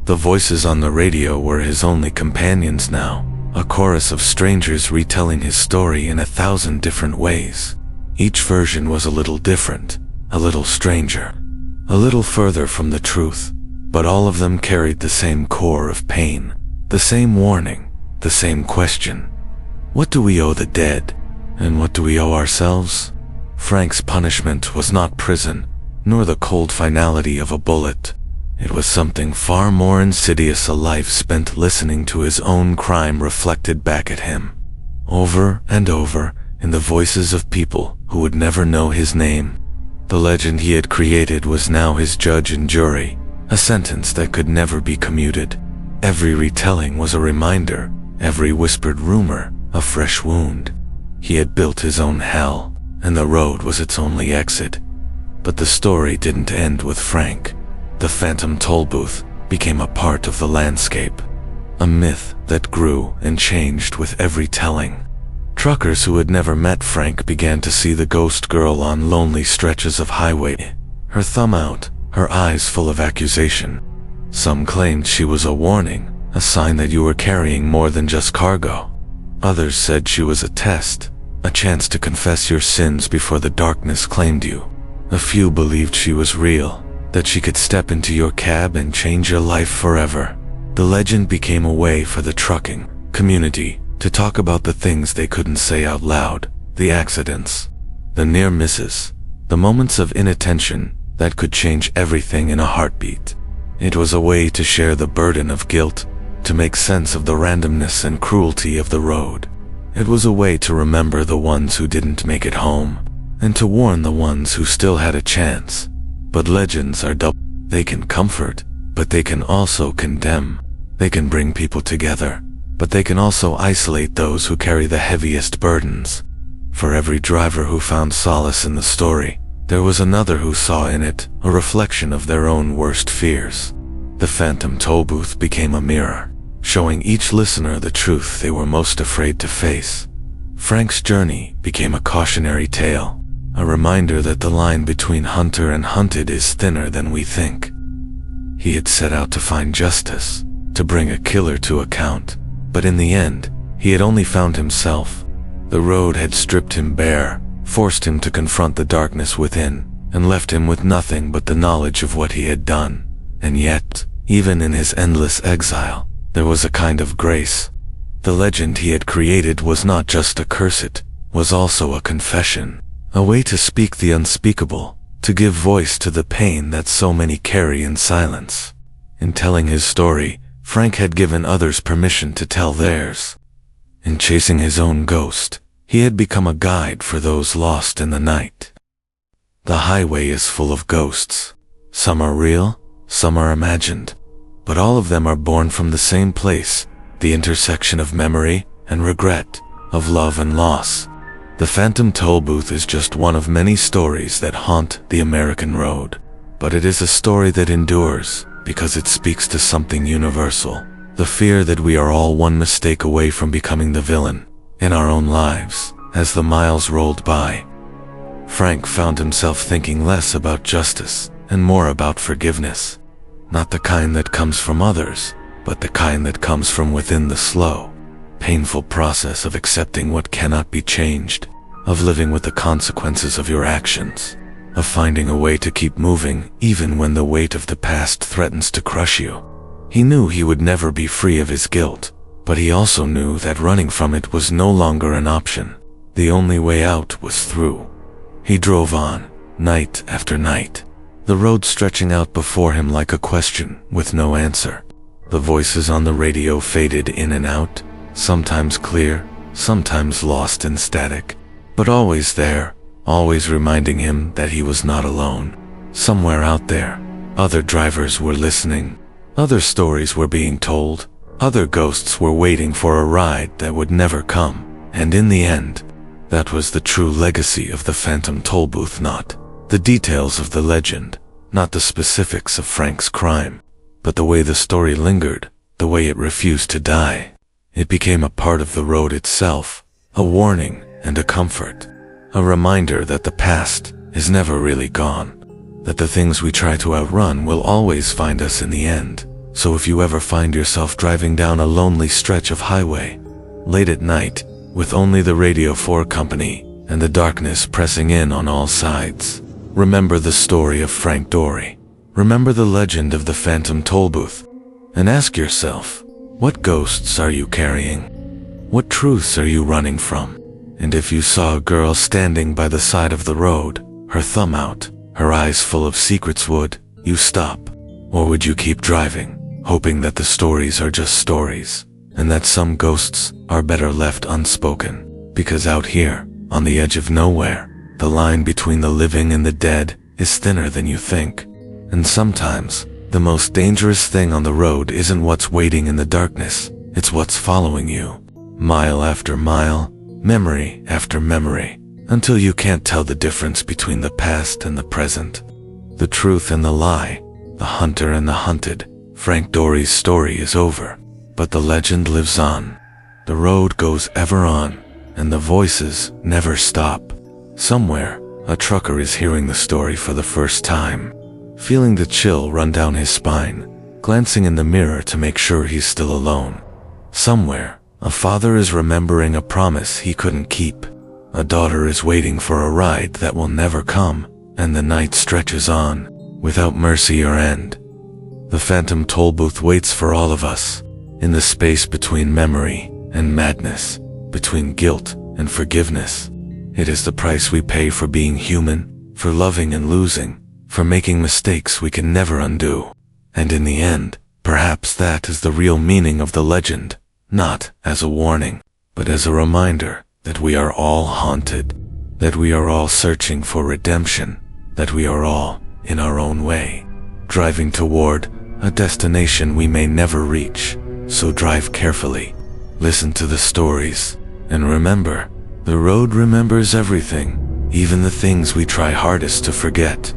The voices on the radio were his only companions now, a chorus of strangers retelling his story in 1,000 different ways. Each version was a little different, a little stranger, a little further from the truth, but all of them carried the same core of pain, the same warning, the same question. What do we owe the dead, and what do we owe ourselves? Frank's punishment was not prison, nor the cold finality of a bullet. It was something far more insidious, a life spent listening to his own crime reflected back at him, over and over, in the voices of people who would never know his name. The legend he had created was now his judge and jury, a sentence that could never be commuted. Every retelling was a reminder, every whispered rumor a fresh wound. He had built his own hell, and the road was its only exit. But the story didn't end with Frank. The phantom Tollbooth, became a part of the landscape. A myth that grew and changed with every telling. Truckers who had never met Frank began to see the ghost girl on lonely stretches of highway, her thumb out, her eyes full of accusation. Some claimed she was a warning, a sign that you were carrying more than just cargo. Others said she was a test, a chance to confess your sins before the darkness claimed you. A few believed she was real, that she could step into your cab and change your life forever. The legend became a way for the trucking community to talk about the things they couldn't say out loud, the accidents, the near misses, the moments of inattention that could change everything in a heartbeat. It was a way to share the burden of guilt, to make sense of the randomness and cruelty of the road. It was a way to remember the ones who didn't make it home, and to warn the ones who still had a chance. But legends are double. They can comfort, but they can also condemn. They can bring people together, but they can also isolate those who carry the heaviest burdens. For every driver who found solace in the story, there was another who saw in it a reflection of their own worst fears. The phantom tollbooth became a mirror, showing each listener the truth they were most afraid to face. Frank's journey became a cautionary tale, a reminder that the line between hunter and hunted is thinner than we think. He had set out to find justice, to bring a killer to account, but in the end, he had only found himself. The road had stripped him bare, forced him to confront the darkness within, and left him with nothing but the knowledge of what he had done. And yet, even in his endless exile, there was a kind of grace. The legend he had created was not just a curse, it was also a confession, a way to speak the unspeakable, to give voice to the pain that so many carry in silence. In telling his story, Frank had given others permission to tell theirs. In chasing his own ghost, he had become a guide for those lost in the night. The highway is full of ghosts. Some are real, some are imagined, but all of them are born from the same place, the intersection of memory and regret, of love and loss. The phantom tollbooth is just one of many stories that haunt the American road, but it is a story that endures because it speaks to something universal, the fear that we are all one mistake away from becoming the villain in our own lives. As the miles rolled by, Frank found himself thinking less about justice and more about forgiveness, not the kind that comes from others, but the kind that comes from within, the slow, painful process of accepting what cannot be changed, of living with the consequences of your actions, of finding a way to keep moving even when the weight of the past threatens to crush you. He knew he would never be free of his guilt, but he also knew that running from it was no longer an option. The only way out was through. He drove on, night after night, the road stretching out before him like a question with no answer. The voices on the radio faded in and out, sometimes clear, sometimes lost in static, but always there, always reminding him that he was not alone. Somewhere out there, other drivers were listening, other stories were being told, other ghosts were waiting for a ride that would never come. And in the end, that was the true legacy of the phantom tollbooth, not the details of the legend, not the specifics of Frank's crime, but the way the story lingered, the way it refused to die. It became a part of the road itself, a warning and a comfort, a reminder that the past is never really gone, that the things we try to outrun will always find us in the end. So if you ever find yourself driving down a lonely stretch of highway, late at night, with only the radio for company and the darkness pressing in on all sides, remember the story of Frank Dori. Remember the legend of the phantom tollbooth, and ask yourself, what ghosts are you carrying? What truths are you running from? And if you saw a girl standing by the side of the road, her thumb out, her eyes full of secrets, would you stop? Or would you keep driving, hoping that the stories are just stories, and that some ghosts are better left unspoken? Because out here, on the edge of nowhere, the line between the living and the dead is thinner than you think. And sometimes, the most dangerous thing on the road isn't what's waiting in the darkness, it's what's following you, mile after mile, memory after memory, until you can't tell the difference between the past and the present, the truth and the lie, the hunter and the hunted. Frank Dori's story is over, but the legend lives on. The road goes ever on, and the voices never stop. Somewhere, a trucker is hearing the story for the first time, feeling the chill run down his spine, glancing in the mirror to make sure he's still alone. Somewhere, a father is remembering a promise he couldn't keep. A daughter is waiting for a ride that will never come, and the night stretches on, without mercy or end. The phantom Tollbooth waits for all of us, in the space between memory and madness, between guilt and forgiveness. It is the price we pay for being human, for loving and losing, for making mistakes we can never undo. And in the end, perhaps that is the real meaning of the legend, not as a warning, but as a reminder that we are all haunted, that we are all searching for redemption, that we are all, in our own way, driving toward a destination we may never reach. So drive carefully, listen to the stories, and remember, the road remembers everything, even the things we try hardest to forget.